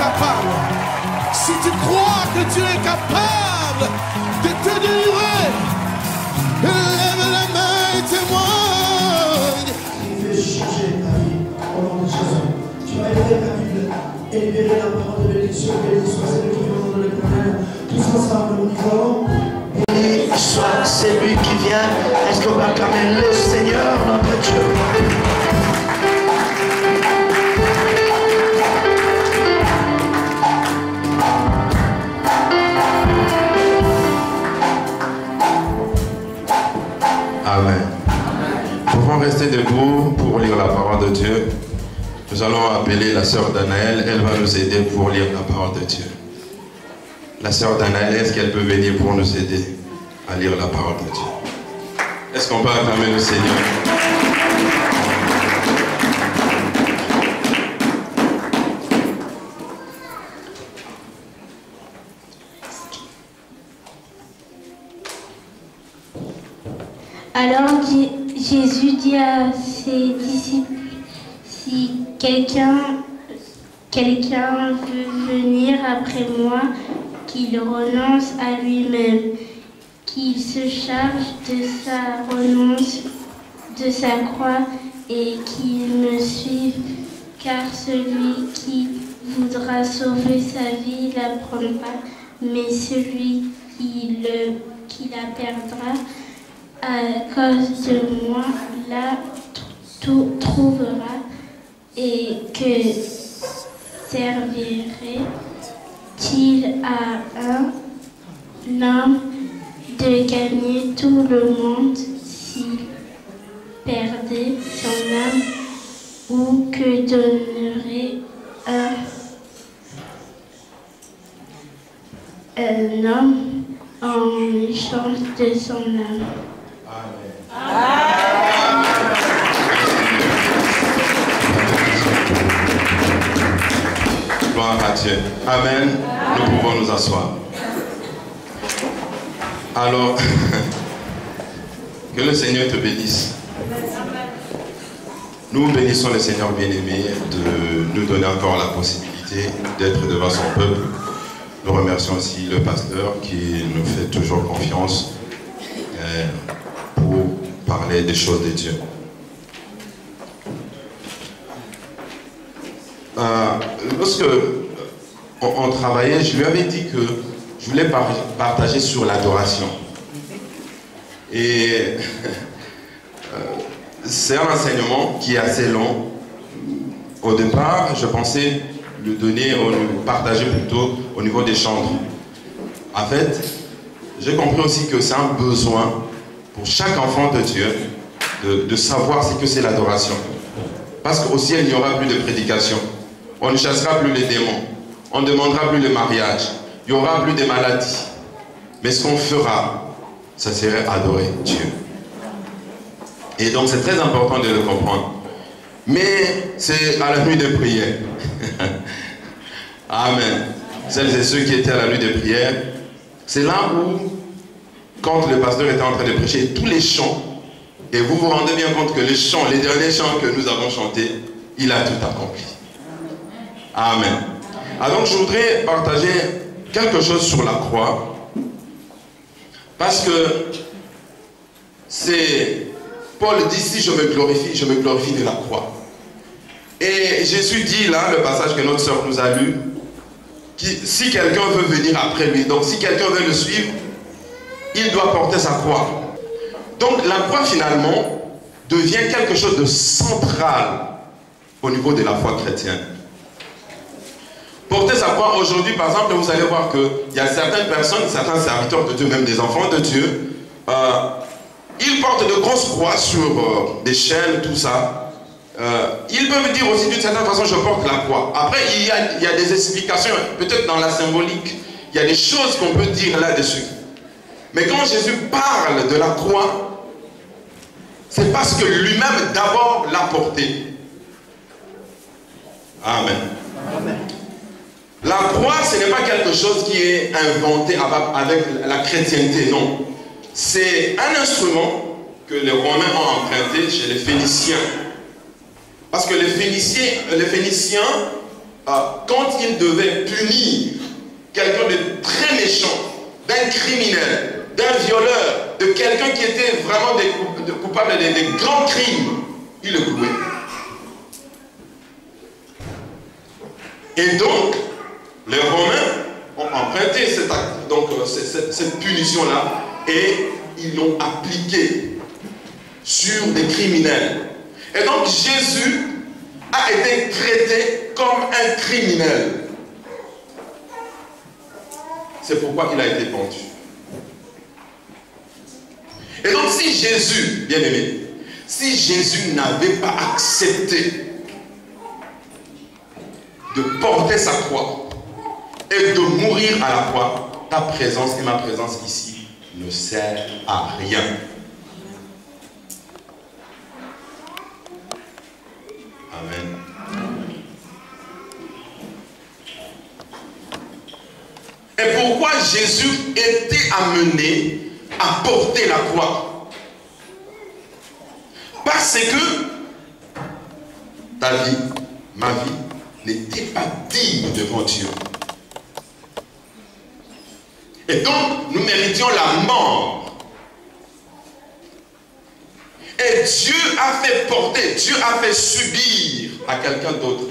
capable, si tu crois que Dieu est capable de te délivrer, lève la main et témoigne. Il veut changer ta vie au nom de Jésus. Tu vas élever ta Bible et libérer la parole de bénédiction. Béni soit celui qui vient dans l'Éternel. Tous ensemble, nous allons. Béni soit celui qui vient. Est-ce qu'on va acclamer le Seigneur, notre Dieu? Amen. Nous pouvons rester debout pour lire la parole de Dieu. Nous allons appeler la sœur Danaël. Elle va nous aider pour lire la parole de Dieu. La sœur Danaël, est-ce qu'elle peut venir pour nous aider à lire la parole de Dieu? Est-ce qu'on peut acclamer le Seigneur? Alors Jésus dit à ses disciples, si quelqu'un veut venir après moi, qu'il renonce à lui-même, qu'il se charge de sa renonce, de sa croix, et qu'il me suive, car celui qui voudra sauver sa vie la prendra, mais celui qui la perdra à cause de moi la trouvera. Et que servirait-il à un homme de gagner tout le monde s'il perdait son âme, ou que donnerait un homme en échange de son âme? Gloire à Dieu. Amen. Nous pouvons nous asseoir. Alors, que le Seigneur te bénisse. Nous bénissons le Seigneur bien-aimé de nous donner encore la possibilité d'être devant son peuple. Nous remercions aussi le pasteur qui nous fait toujours confiance pour parler des choses de Dieu. Lorsque on travaillait, je lui avais dit que je voulais partager sur l'adoration. Et c'est un enseignement qui est assez long. Au départ, je pensais le donner, le partager plutôt au niveau des chants. En fait, j'ai compris aussi que c'est un besoin pour chaque enfant de Dieu de savoir ce que c'est l'adoration. Parce qu'au ciel, il n'y aura plus de prédication. On ne chassera plus les démons. On ne demandera plus le mariage. Il n'y aura plus de maladies. Mais ce qu'on fera, ça serait adorer Dieu. Et donc c'est très important de le comprendre. Mais c'est à la nuit de prière. Amen. Celles et ceux qui étaient à la nuit de prière, c'est là où, quand le pasteur était en train de prêcher, tous les chants, et vous vous rendez bien compte que les chants, les derniers chants que nous avons chantés, il a tout accompli. Amen. Alors donc je voudrais partager quelque chose sur la croix, parce que c'est, Paul dit, si je me glorifie de la croix. Et Jésus dit là, le passage que notre sœur nous a lu, si quelqu'un veut venir après lui, donc si quelqu'un veut le suivre, il doit porter sa croix. Donc la croix finalement devient quelque chose de central au niveau de la foi chrétienne. Porter sa croix aujourd'hui, par exemple, vous allez voir qu'il y a certaines personnes, certains serviteurs de Dieu, même des enfants de Dieu, ils portent de grosses croix sur des chaînes, tout ça. Ils peuvent dire aussi d'une certaine façon, je porte la croix. Après, il y a des explications, peut-être dans la symbolique, il y a des choses qu'on peut dire là-dessus. Mais quand Jésus parle de la croix, c'est parce que lui-même d'abord l'a porté. Amen. Amen. La croix, ce n'est pas quelque chose qui est inventé avec la chrétienté, non. C'est un instrument que les Romains ont emprunté chez les Phéniciens. Parce que les Phéniciens quand il devait punir quelqu'un de très méchant, d'un criminel, d'un violeur, de quelqu'un qui était vraiment coupable de grands crimes, il le clouait. Et donc, les Romains ont emprunté cette punition-là et ils l'ont appliquée sur des criminels. Et donc, Jésus a été traité comme un criminel. C'est pourquoi il a été pendu. Et donc, si Jésus, bien aimé, si Jésus n'avait pas accepté de porter sa croix et de mourir à la croix, ta présence et ma présence ici ne sert à rien. Amen. Et pourquoi Jésus était amené à porter la croix? Parce que ta vie, ma vie, n'était pas digne devant Dieu. Et donc, nous méritions la mort. Et Dieu a fait porter, Dieu a fait subir à quelqu'un d'autre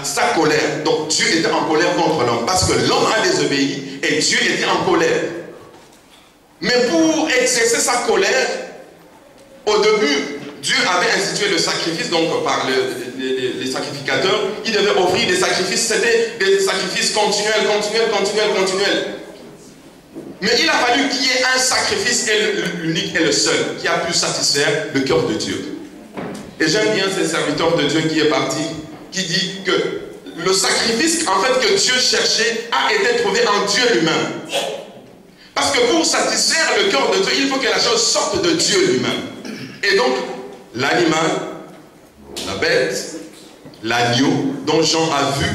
sa colère. Donc Dieu était en colère contre l'homme parce que l'homme a désobéi et Dieu était en colère. Mais pour exercer sa colère, au début, Dieu avait institué le sacrifice, donc par les sacrificateurs, il devait offrir des sacrifices, c'était des sacrifices continuels. Mais il a fallu qu'il y ait un sacrifice l'unique et le seul qui a pu satisfaire le cœur de Dieu. Et j'aime bien ce serviteur de Dieu qui est parti, qui dit que le sacrifice en fait que Dieu cherchait a été trouvé en Dieu lui-même. Parce que pour satisfaire le cœur de Dieu, il faut que la chose sorte de Dieu lui-même. Et donc, l'animal, la bête, l'agneau dont Jean a vu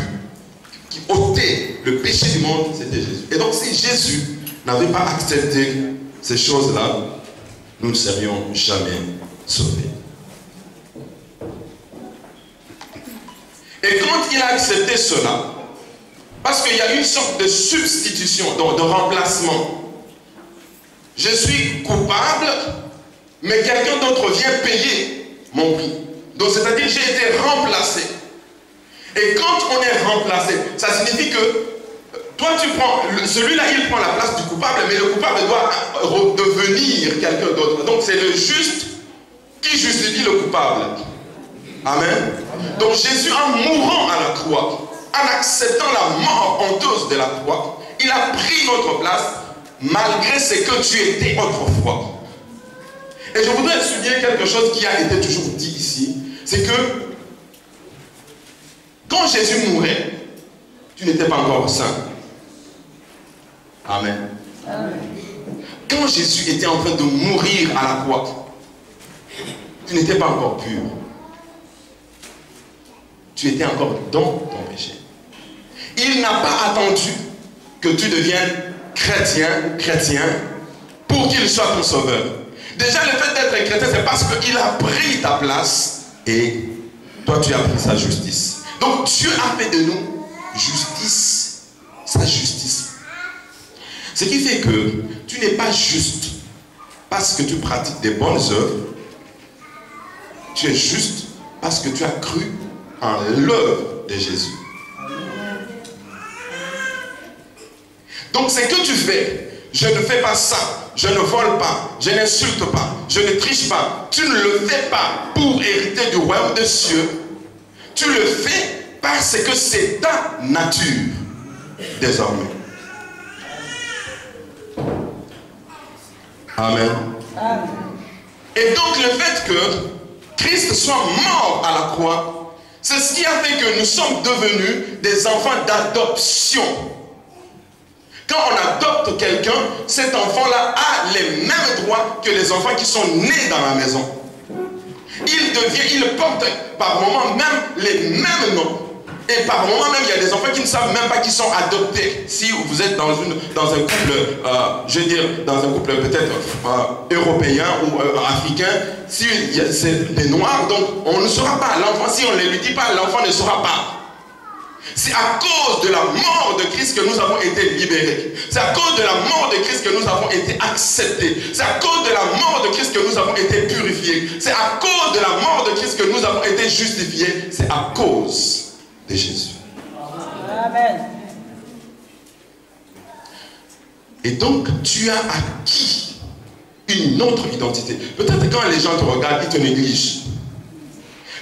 qui ôtait le péché du monde, c'était Jésus. Et donc, si Jésus n'avait pas accepté ces choses-là, nous ne serions jamais sauvés. Et quand il a accepté cela, parce qu'il y a une sorte de substitution, de remplacement. Je suis coupable, mais quelqu'un d'autre vient payer mon prix. Donc c'est-à-dire j'ai été remplacé. Et quand on est remplacé, ça signifie que toi tu prends, celui-là il prend la place du coupable, mais le coupable doit redevenir quelqu'un d'autre. Donc c'est le juste qui justifie le coupable. Amen. Donc Jésus, en mourant à la croix, en acceptant la mort honteuse de la croix, il a pris notre place malgré ce que tu étais autrefois. Et je voudrais souligner quelque chose qui a été toujours dit ici, c'est que quand Jésus mourait, tu n'étais pas encore saint. Amen. Amen. Quand Jésus était en train de mourir à la croix, tu n'étais pas encore pur. Tu étais encore dans ton péché. Il n'a pas attendu que tu deviennes chrétien, pour qu'il soit ton sauveur. Déjà, le fait d'être chrétien, c'est parce qu'il a pris ta place et toi, tu as pris sa justice. Donc, Dieu a fait de nous justice, sa justice. Ce qui fait que tu n'es pas juste parce que tu pratiques des bonnes œuvres. Tu es juste parce que tu as cru en l'œuvre de Jésus. Donc ce que tu fais, je ne fais pas ça, je ne vole pas, je n'insulte pas, je ne triche pas. Tu ne le fais pas pour hériter du royaume des cieux. Tu le fais parce que c'est ta nature désormais. Amen. Amen. Et donc le fait que Christ soit mort à la croix, c'est ce qui a fait que nous sommes devenus des enfants d'adoption. Quand on adopte quelqu'un, cet enfant-là a les mêmes droits que les enfants qui sont nés dans la maison. Il porte par moments même les mêmes noms. Et par moment même, il y a des enfants qui ne savent même pas qu'ils sont adoptés. Si vous êtes dans un couple, je veux dire, dans un couple peut-être européen ou africain, si c'est des noirs, donc on ne saura pas. L'enfant, si on ne lui dit pas, l'enfant ne saura pas. C'est à cause de la mort de Christ que nous avons été libérés. C'est à cause de la mort de Christ que nous avons été acceptés. C'est à cause de la mort de Christ que nous avons été purifiés. C'est à cause de la mort de Christ que nous avons été justifiés. C'est à cause de Jésus. Amen. Et donc, tu as acquis une autre identité. Peut-être quand les gens te regardent, ils te négligent.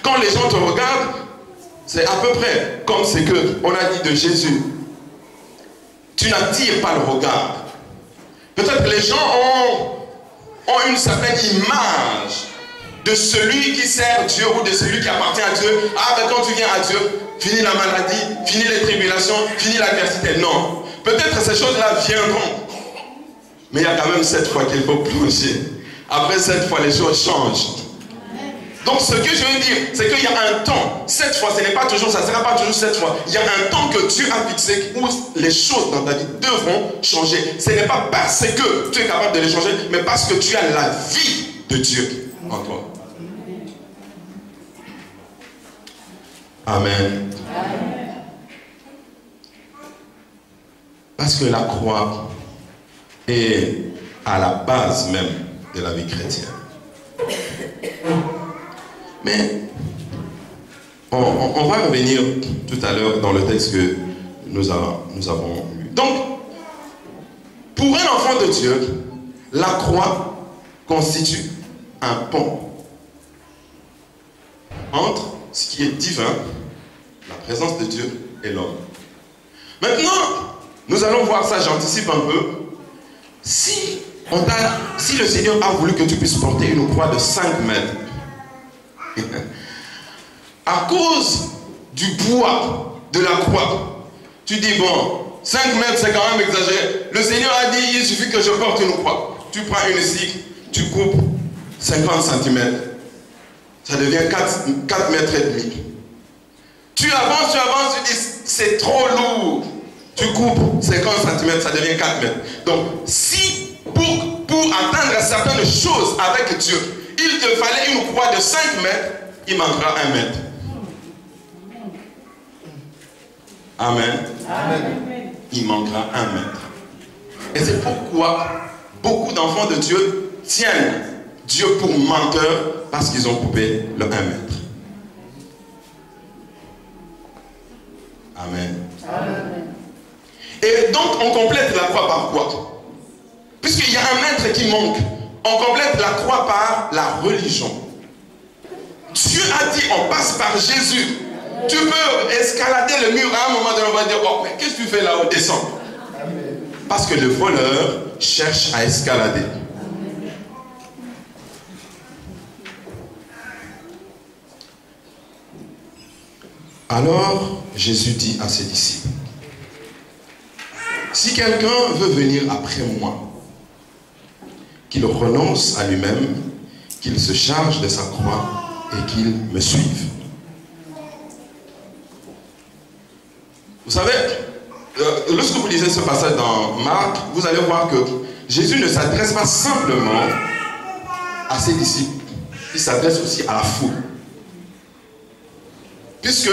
Quand les gens te regardent, c'est à peu près comme ce qu'on a dit de Jésus. Tu n'attires pas le regard. Peut-être que les gens ont une certaine image de celui qui sert Dieu ou de celui qui appartient à Dieu. Ah, mais quand tu viens à Dieu, fini la maladie, fini les tribulations, fini l'adversité. Non. Peut-être ces choses-là viendront. Mais il y a quand même 7 fois qu'il faut plonger. Après 7 fois, les choses changent. Donc ce que je veux dire, c'est qu'il y a un temps. 7 fois, ce n'est pas toujours, ça ne sera pas toujours 7 fois. Il y a un temps que Dieu a fixé où les choses dans ta vie devront changer. Ce n'est pas parce que tu es capable de les changer, mais parce que tu as la vie de Dieu en toi. Amen. Parce que la croix est à la base même de la vie chrétienne. Mais on va revenir tout à l'heure dans le texte que nous avons lu. Donc, pour un enfant de Dieu, la croix constitue un pont entre ce qui est divin, la présence de Dieu, et l'homme. Maintenant, nous allons voir ça, j'anticipe un peu. Si le Seigneur a voulu que tu puisses porter une croix de 5 mètres, à cause du poids de la croix, tu dis bon, 5 mètres c'est quand même exagéré. Le Seigneur a dit il suffit que je porte une croix. Tu prends une scie, tu coupes 50 cm. Ça devient 4 mètres et demi. Tu avances, tu dis c'est trop lourd. Tu coupes 50 cm, ça devient 4 mètres. Donc si pour atteindre certaines choses avec Dieu, il te fallait une croix de 5 mètres, il manquera 1 mètre. Amen. Amen. Il manquera 1 mètre. Et c'est pourquoi beaucoup d'enfants de Dieu tiennent Dieu pour menteur parce qu'ils ont coupé le 1 mètre. Amen. Amen. Et donc on complète la croix par quoi? Puisqu'il y a 1 mètre qui manque. On complète la croix par la religion. Dieu a dit, on passe par Jésus. Tu peux escalader le mur à un moment donné, on va dire, oh, mais qu'est-ce que tu fais là-haut? Descends. Parce que le voleur cherche à escalader. Alors, Jésus dit à ses disciples, si quelqu'un veut venir après moi, qu'il renonce à lui-même, qu'il se charge de sa croix et qu'il me suive. Vous savez, lorsque vous lisez ce passage dans Marc, vous allez voir que Jésus ne s'adresse pas simplement à ses disciples, il s'adresse aussi à la foule. Puisque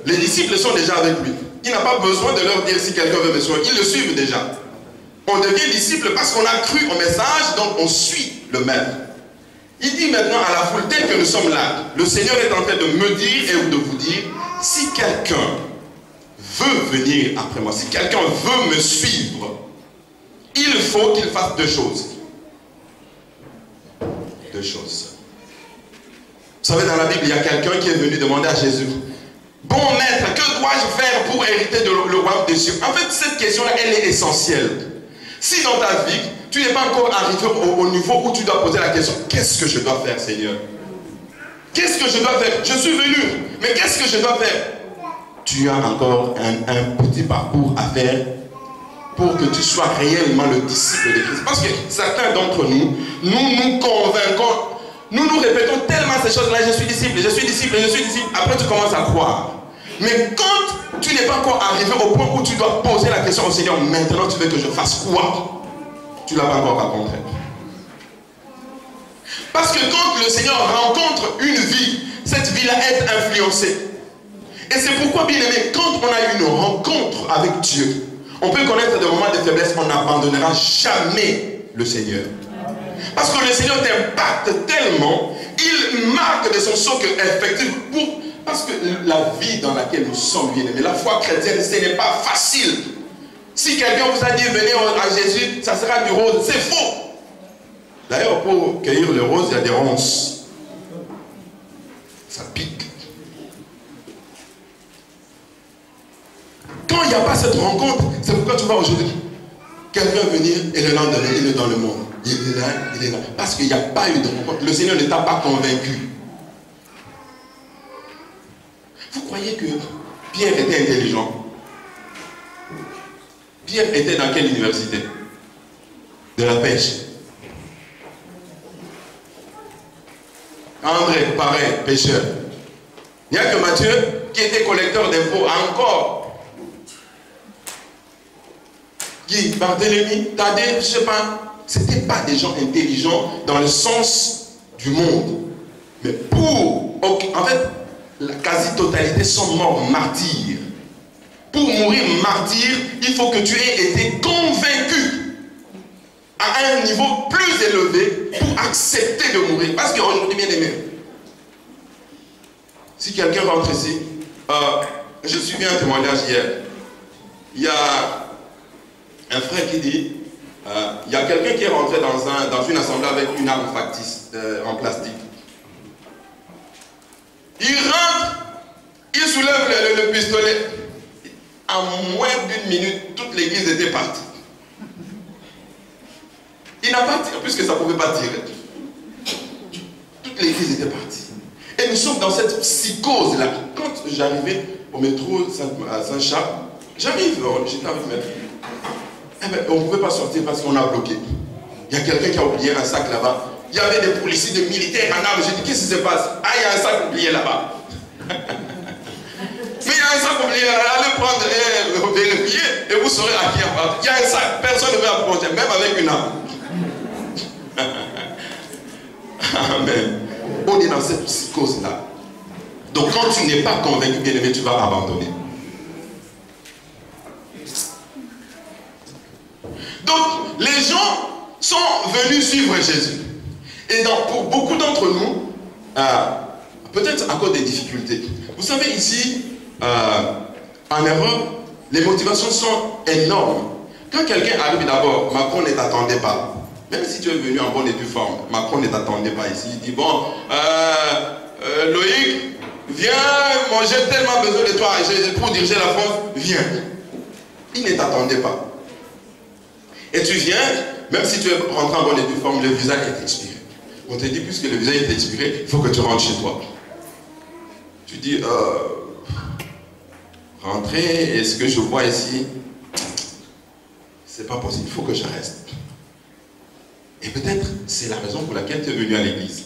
les disciples sont déjà avec lui. Il n'a pas besoin de leur dire si quelqu'un veut me suivre, ils le suivent déjà. On devient disciple parce qu'on a cru au message, donc on suit le maître. Il dit maintenant à la foule, tel que nous sommes là, le Seigneur est en train de me dire et de vous dire, si quelqu'un veut venir après moi, si quelqu'un veut me suivre, il faut qu'il fasse 2 choses. 2 choses. Vous savez, dans la Bible, il y a quelqu'un qui est venu demander à Jésus, bon maître, que dois-je faire pour hériter le royaume des cieux? En fait, cette question-là, elle est essentielle. Si dans ta vie, tu n'es pas encore arrivé au niveau où tu dois poser la question, qu'est-ce que je dois faire, Seigneur? Qu'est-ce que je dois faire? Je suis venu, mais qu'est-ce que je dois faire? Tu as encore un petit parcours à faire pour que tu sois réellement le disciple de Christ. Parce que certains d'entre nous, nous convainquons, nous répétons tellement ces choses-là, je suis disciple, je suis disciple, je suis disciple. Après, tu commences à croire. Mais quand tu n'es pas encore arrivé au point où tu dois poser la question au Seigneur, maintenant tu veux que je fasse quoi? Tu ne l'as pas encore rencontré. Parce que quand le Seigneur rencontre une vie, cette vie-là est influencée. Et c'est pourquoi, bien aimé, quand on a une rencontre avec Dieu, on peut connaître des moments de faiblesse, on n'abandonnera jamais le Seigneur. Parce que le Seigneur t'impacte tellement, il marque de son sceau que effectivement, parce que la vie dans laquelle nous sommes, bien aimés, la foi chrétienne, ce n'est pas facile. Si quelqu'un vous a dit venez à Jésus, ça sera du rose, c'est faux. D'ailleurs, pour cueillir le rose, il y a des ronces. Ça pique. Quand il n'y a pas cette rencontre, c'est pourquoi tu vois aujourd'hui quelqu'un venir et le lendemain, il est dans le monde. Il est là, il est là. Parce qu'il n'y a pas eu de rencontre. Le Seigneur ne t'a pas convaincu. Vous croyez que Pierre était intelligent? Pierre était dans quelle université? De la pêche. André, pareil, pêcheur. Il n'y a que Matthieu qui était collecteur d'impôts encore. Guy, Barthélemy, Thaddée, je ne sais pas. Ce n'étaient pas des gens intelligents dans le sens du monde. Mais en fait, la quasi-totalité sont morts martyrs. Pour mourir martyr, il faut que tu aies été convaincu à un niveau plus élevé pour accepter de mourir. Parce qu'aujourd'hui, bien aimé, si quelqu'un rentre ici, je suivis un témoignage hier. Il y a un frère qui dit, il y a quelqu'un qui est rentré dans une assemblée avec une arme factice en plastique. Il rentre, il soulève le pistolet. En moins d'une minute, toute l'église était partie. Il n'a pas tiré, puisque ça ne pouvait pas tirer. Toute l'église était partie. Et nous sommes dans cette psychose-là. Quand j'arrivais au métro à Saint-Charles, j'arrive, j'étais avec maître. Eh ben, on ne pouvait pas sortir parce qu'on a bloqué. Il y a quelqu'un qui a oublié un sac là-bas. Il y avait des policiers, des militaires en armes. J'ai dit, qu'est-ce qui se passe? Ah, il y a un sac oublié là-bas. Mais il y a un sac oublié, allez prendre, vérifier et vous saurez à qui appartient. Il y a un sac, personne ne veut approcher, même avec une arme. Amen. On est dans cette psychose-là. Donc quand tu n'es pas convaincu, bien aimé, tu vas abandonner. Donc les gens sont venus suivre Jésus. Et pour beaucoup d'entre nous, peut-être à cause des difficultés. Vous savez ici, en Europe, les motivations sont énormes. Quand quelqu'un arrive d'abord, Macron ne t'attendait pas. Même si tu es venu en bonne et due forme, Macron ne t'attendait pas ici. Il dit, bon, Loïc, viens, moi j'ai tellement besoin de toi pour diriger la France, viens. Il ne t'attendait pas. Et tu viens, même si tu es rentré en bonne et due forme, le visa est expiré. On te dit, puisque le visa est expiré, il faut que tu rentres chez toi. Tu dis, rentrer, est-ce que je vois ici? C'est pas possible, il faut que je reste. Et peut-être c'est la raison pour laquelle tu es venu à l'église.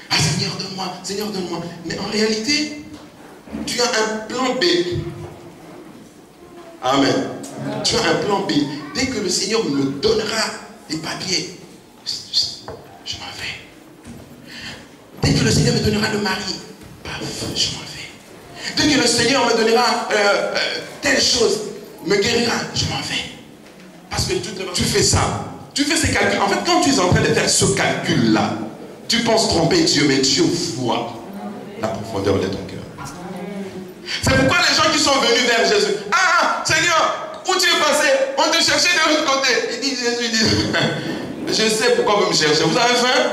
Ah Seigneur, donne-moi, Seigneur, donne-moi. Mais en réalité, tu as un plan B. Amen. Tu as un plan B. Dès que le Seigneur me donnera des papiers, je m'en vais. Dès que le Seigneur me donnera le mari, paf, je m'en vais. Dès que le Seigneur me donnera telle chose, me guérira, je m'en vais. Parce que tu fais ça. Tu fais ces calculs. En fait, quand tu es en train de faire ce calcul-là, tu penses tromper Dieu, mais Dieu voit la profondeur de ton cœur. C'est pourquoi les gens qui sont venus vers Jésus, ah, Seigneur, où tu es passé? On te cherchait de l'autre côté. Il dit, Jésus, il dit, je sais pourquoi vous me cherchez. Vous avez faim?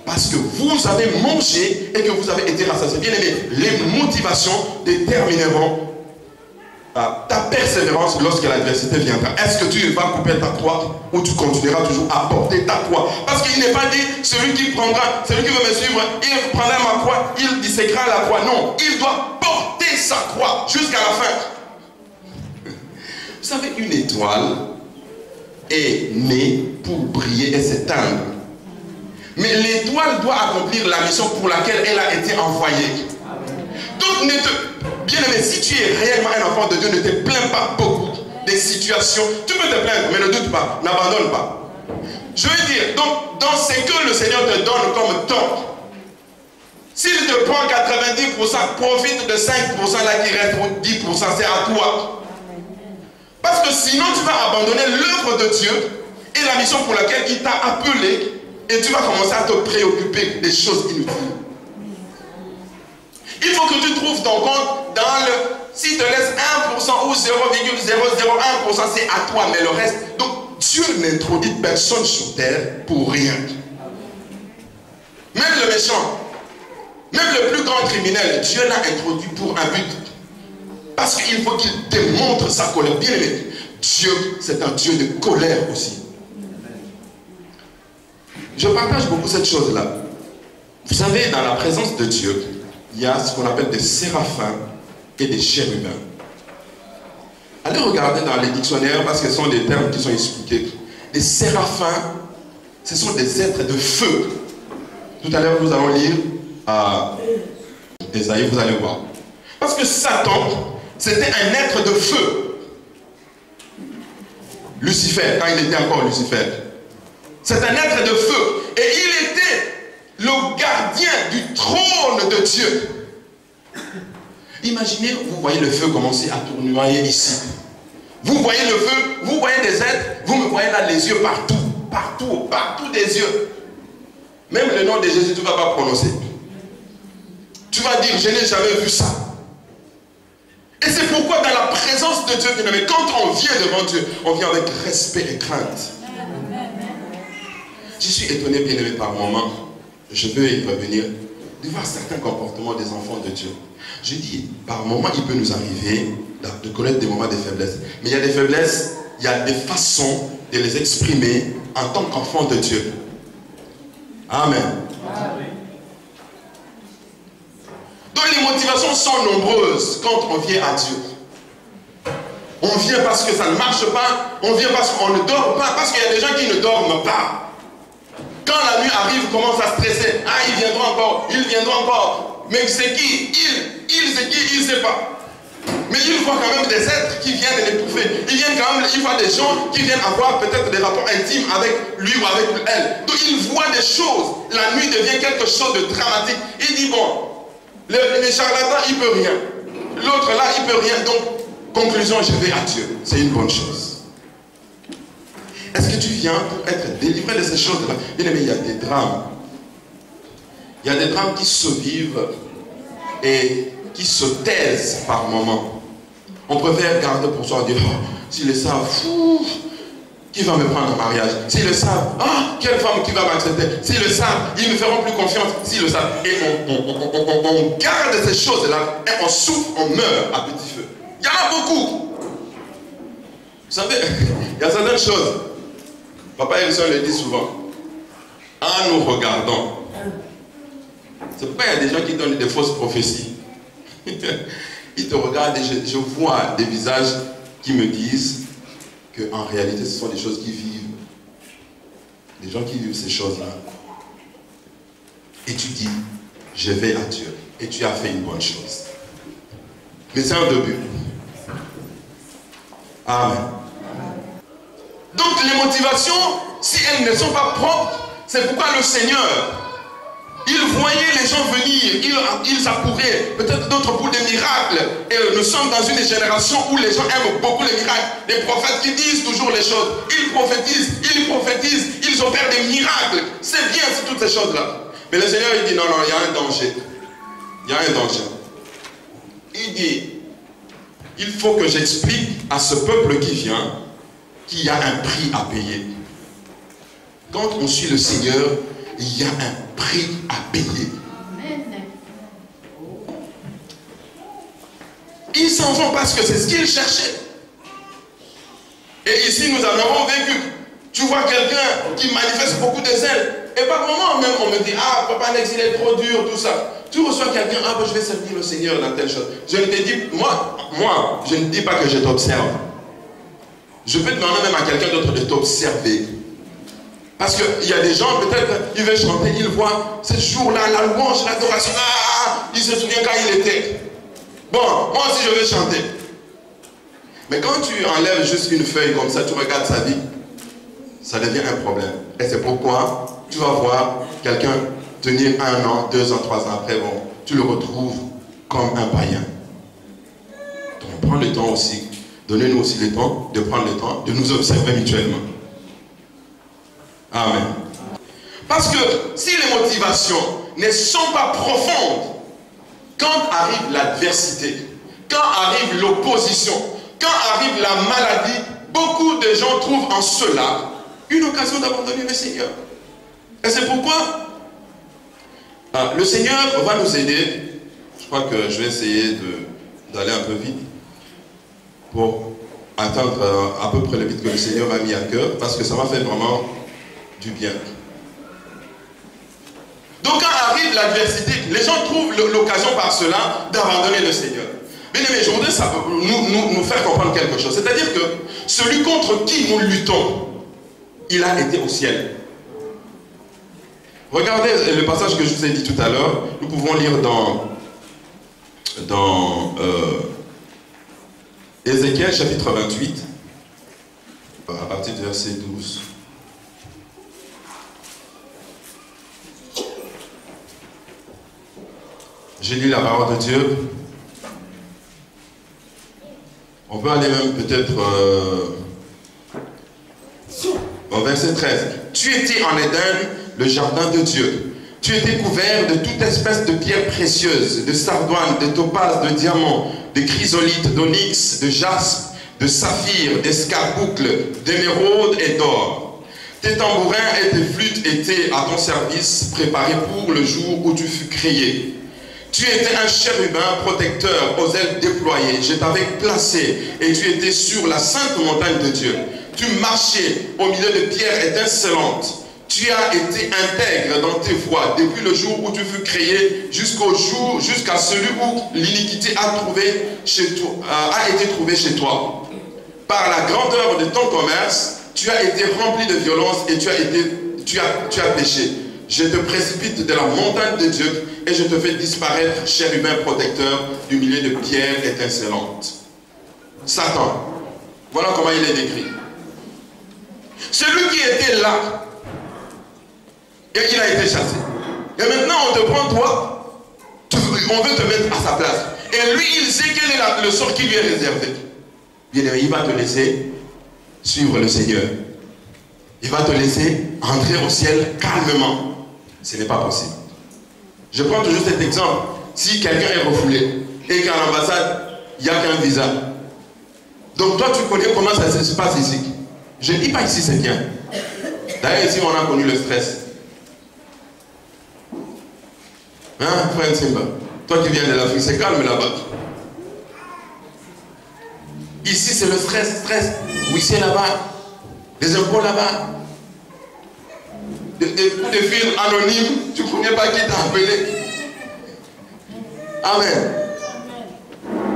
Parce que vous avez mangé et que vous avez été rassasiés. Bien aimé, les motivations détermineront ta persévérance lorsque l'adversité viendra. Est-ce que tu vas couper ta croix ou tu continueras toujours à porter ta croix? Parce qu'il n'est pas dit, celui qui veut me suivre, il prendra ma croix, il disséquera la croix. Non, il doit porter sa croix jusqu'à la fin. Vous savez, une étoile est née pour briller et s'éteindre. Mais l'étoile doit accomplir la mission pour laquelle elle a été envoyée. Donc, bien Bien-aimé, si tu es réellement un enfant de Dieu, ne te plains pas beaucoup des situations. Tu peux te plaindre, mais ne doute pas, n'abandonne pas. Je veux dire, donc, dans ce que le Seigneur te donne comme temps, s'il te prend 90%, profite de 5% là qui reste pour 10%, c'est à toi. Parce que sinon, tu vas abandonner l'œuvre de Dieu et la mission pour laquelle il t'a appelé, et tu vas commencer à te préoccuper des choses inutiles. Il faut que tu trouves ton compte dans le... Si tu laisses 1% ou 0,001%, c'est à toi, mais le reste... Donc, Dieu n'introduit personne sur terre pour rien. Même le méchant, même le plus grand criminel, Dieu l'a introduit pour un but. Parce qu'il faut qu'il démontre sa colère. Bien aimé, Dieu, c'est un Dieu de colère aussi. Je partage beaucoup cette chose-là. Vous savez, dans la présence de Dieu, il y a ce qu'on appelle des séraphins et des chérubins. Allez regarder dans les dictionnaires parce que ce sont des termes qui sont expliqués. Les séraphins, ce sont des êtres de feu. Tout à l'heure, nous allons lire à Ésaïe, vous allez voir. Parce que Satan, c'était un être de feu. Lucifer, quand il était encore Lucifer. C'est un être de feu. Et il était le gardien du trône de Dieu. Imaginez, vous voyez le feu commencer à tournoyer ici. Vous voyez le feu, vous voyez des êtres, vous me voyez là les yeux partout, partout, partout des yeux. Même le nom de Jésus, tu ne vas pas prononcer. Tu vas dire, je n'ai jamais vu ça. Et c'est pourquoi dans la présence de Dieu, bien-aimé, quand on vient devant Dieu, on vient avec respect et crainte. Je suis étonné, bien-aimé, par moments, je veux y revenir, de voir certains comportements des enfants de Dieu. Je dis, par moments, il peut nous arriver de connaître des moments de faiblesse. Mais il y a des faiblesses, il y a des façons de les exprimer en tant qu'enfant de Dieu. Amen. Donc les motivations sont nombreuses quand on vient à Dieu. On vient parce que ça ne marche pas, on vient parce qu'on ne dort pas, parce qu'il y a des gens qui ne dorment pas. Quand la nuit arrive, ils commencent à stresser. Ah, il viendra encore, il viendra encore. Mais c'est qui? Il c'est qui? Il ne sait pas. Mais il voit quand même des êtres qui viennent l'étouffer. Il voit des gens qui viennent avoir peut-être des rapports intimes avec lui ou avec elle. Donc il voit des choses. La nuit devient quelque chose de dramatique. Il dit bon, les charlatans, il ne peut rien. L'autre là, il ne peut rien. Donc, conclusion, je vais à Dieu. C'est une bonne chose. Est-ce que tu viens pour être délivré de ces choses-là? Bien aimé, il y a des drames. Il y a des drames qui se vivent et qui se taisent par moments. On préfère garder pour soi, dire, oh, s'ils le savent, qui va me prendre en mariage? S'ils le savent, ah, quelle femme qui va m'accepter? S'ils le savent, ils ne feront plus confiance. S'ils le savent, et on garde ces choses-là, et on souffre, on meurt à petit feu. Il y en a beaucoup. Vous savez, il y a certaines choses. Papa et le soeur le disent souvent. En nous regardant. C'est pourquoi il y a des gens qui donnent des fausses prophéties. Ils te regardent et je vois des visages qui me disent qu'en réalité ce sont des choses qui vivent. Des gens qui vivent ces choses-là. Et tu dis, je vais à Dieu. Et tu as fait une bonne chose. Mais c'est un début. Amen. Donc les motivations, si elles ne sont pas propres, c'est pourquoi le Seigneur, il voyait les gens venir, il approuvaient peut-être d'autres pour des miracles. Et nous sommes dans une génération où les gens aiment beaucoup les miracles. Les prophètes qui disent toujours les choses, ils prophétisent, ils opèrent des miracles. C'est bien, c'est toutes ces choses-là. Mais le Seigneur, il dit non, il y a un danger. Il y a un danger. Il dit, il faut que j'explique à ce peuple qui vient qu'il y a un prix à payer. Quand on suit le Seigneur, il y a un prix à payer. Ils s'en vont parce que c'est ce qu'ils cherchaient. Et ici, nous en avons vécu. Tu vois quelqu'un qui manifeste beaucoup de zèle. Et par moment même, on me dit, ah, Papa Nex, il est trop dur, tout ça. Tu reçois quelqu'un, ah, je vais servir le Seigneur dans telle chose. Je ne te dis, moi, je ne dis pas que je t'observe. Je peux demander même à quelqu'un d'autre de t'observer. Parce qu'il y a des gens, peut-être, ils veulent chanter, ils voient ce jour-là, la louange, l'adoration, il se souvient quand il était. Bon, moi aussi je vais chanter. Mais quand tu enlèves juste une feuille comme ça, tu regardes sa vie, ça devient un problème. Et c'est pourquoi tu vas voir quelqu'un tenir 1 an, 2 ans, 3 ans après, bon, tu le retrouves comme un païen. Donc prends le temps aussi, donnez-nous aussi le temps de prendre le temps de nous observer mutuellement. Amen. Parce que si les motivations ne sont pas profondes, quand arrive l'adversité, quand arrive l'opposition, quand arrive la maladie, beaucoup de gens trouvent en cela une occasion d'abandonner le Seigneur. Et c'est pourquoi le Seigneur va nous aider. Je crois que je vais essayer d'aller un peu vite pour atteindre à peu près le but que le Seigneur m'a mis à cœur, parce que ça m'a fait vraiment du bien. Donc quand arrive l'adversité, les gens trouvent l'occasion par cela d'abandonner le Seigneur. Bien aimé, je voudrais nous faire comprendre quelque chose. C'est-à-dire que celui contre qui nous luttons, il a été au ciel. Regardez le passage que je vous ai dit tout à l'heure. Nous pouvons lire dans Ézéchiel chapitre 28, à partir du verset 12. J'ai lu la parole de Dieu. On peut aller même peut-être au verset 13. Tu étais en Éden, le jardin de Dieu. Tu étais couvert de toute espèce de pierres précieuses, de sardoine, de topaz, de diamants, de chrysolites, d'onyx, de jaspe, de saphir, d'escarboucle, d'émeraude et d'or. Tes tambourins et tes flûtes étaient à ton service, préparés pour le jour où tu fus créé. Tu étais un chérubin protecteur aux ailes déployées. Je t'avais placé et tu étais sur la sainte montagne de Dieu. Tu marchais au milieu de pierres étincelantes. Tu as été intègre dans tes voies depuis le jour où tu fus créé jusqu'à celui où l'iniquité a été trouvée chez toi. Par la grandeur de ton commerce, tu as été rempli de violence et tu as péché. Je te précipite de la montagne de Dieu et je te fais disparaître, chérubin protecteur, du milieu de pierres étincelantes. Satan, voilà comment il est décrit. Celui qui était là, et il a été chassé. Et maintenant on te prend toi, on veut te mettre à sa place. Et lui il sait quel est le sort qui lui est réservé. Bien aimé, il va te laisser suivre le Seigneur. Il va te laisser entrer au ciel calmement. Ce n'est pas possible. Je prends toujours cet exemple. Si quelqu'un est refoulé et qu'à l'ambassade, il n'y a qu'un visa. Donc toi, tu connais comment ça se passe ici. Je ne dis pas ici c'est bien. D'ailleurs, ici, on a connu le stress. Hein, frère Simba? Toi qui viens de l'Afrique, c'est calme là-bas. Ici, c'est le stress. Oui, c'est là-bas. Les impôts là-bas. Des coups de fil anonymes, tu ne connais pas qui t'a appelé. Amen.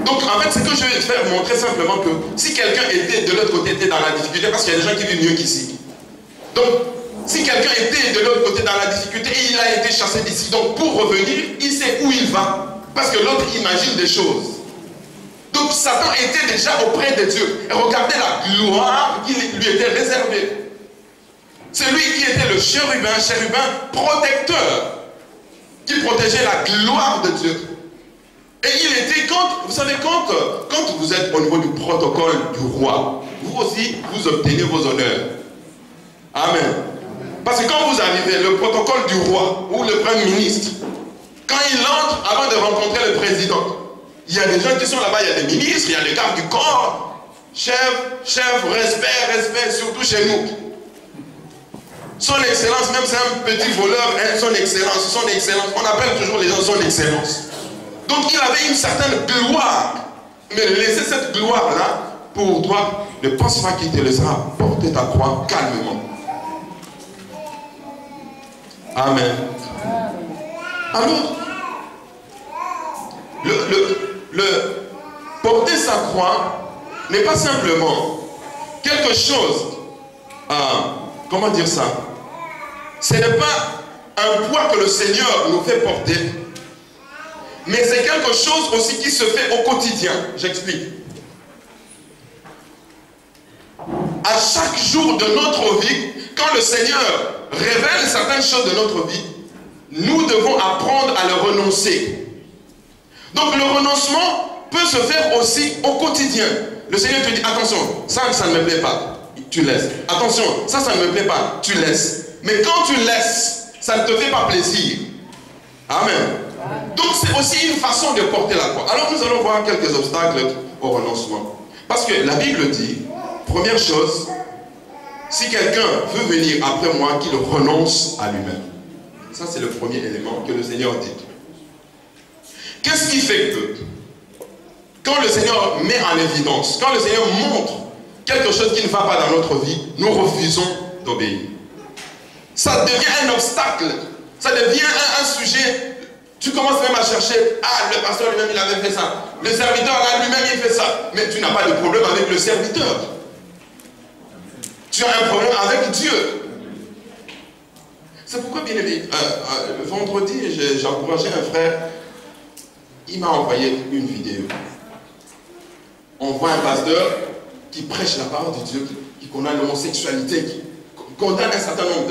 Donc en fait, ce que je vais faire, montrer simplement que si quelqu'un était de l'autre côté, était dans la difficulté, parce qu'il y a des gens qui vivent mieux qu'ici. Donc, si quelqu'un était de l'autre côté dans la difficulté et il a été chassé d'ici, donc pour revenir, il sait où il va. Parce que l'autre imagine des choses. Donc Satan était déjà auprès de Dieu. Et regardez la gloire qui lui était réservée. C'est lui qui était le chérubin protecteur, qui protégeait la gloire de Dieu. Et il était, vous savez, quand vous êtes au niveau du protocole du roi, vous aussi, vous obtenez vos honneurs. Amen. Parce que quand vous arrivez, le protocole du roi ou le premier ministre, quand il entre avant de rencontrer le président, il y a des gens qui sont là-bas, il y a des ministres, il y a des gardes du corps, chef, respect, surtout chez nous. Son Excellence, même c'est un petit voleur, hein, son Excellence, on appelle toujours les gens son Excellence. Donc il avait une certaine gloire. Mais laisser cette gloire-là, pour toi, ne pense pas qu'il te laissera porter ta croix calmement. Amen. Alors, le porter sa croix n'est pas simplement quelque chose, comment dire ça? Ce n'est pas un poids que le Seigneur nous fait porter, mais c'est quelque chose aussi qui se fait au quotidien. J'explique. À chaque jour de notre vie, quand le Seigneur révèle certaines choses de notre vie, nous devons apprendre à le renoncer. Donc le renoncement peut se faire aussi au quotidien. Le Seigneur te dit, attention, ça ne me plaît pas, tu laisses. Attention, ça ne me plaît pas, tu laisses. Mais quand tu laisses, ça ne te fait pas plaisir. Amen. Donc c'est aussi une façon de porter la croix. Alors nous allons voir quelques obstacles au renoncement. Parce que la Bible dit, première chose, si quelqu'un veut venir après moi, qu'il renonce à lui-même. Ça c'est le premier élément que le Seigneur dit. Qu'est-ce qui fait que quand le Seigneur met en évidence, quand le Seigneur montre quelque chose qui ne va pas dans notre vie, nous refusons d'obéir. Ça devient un obstacle, ça devient un sujet. Tu commences même à chercher, ah, le pasteur lui-même il avait fait ça, le serviteur là lui-même il fait ça, mais tu n'as pas de problème avec le serviteur. Tu as un problème avec Dieu. C'est pourquoi, bien aimé, le vendredi, j'ai encouragé un frère, il m'a envoyé une vidéo. On voit un pasteur qui prêche la parole de Dieu, qui condamne l'homosexualité, qui condamne un certain nombre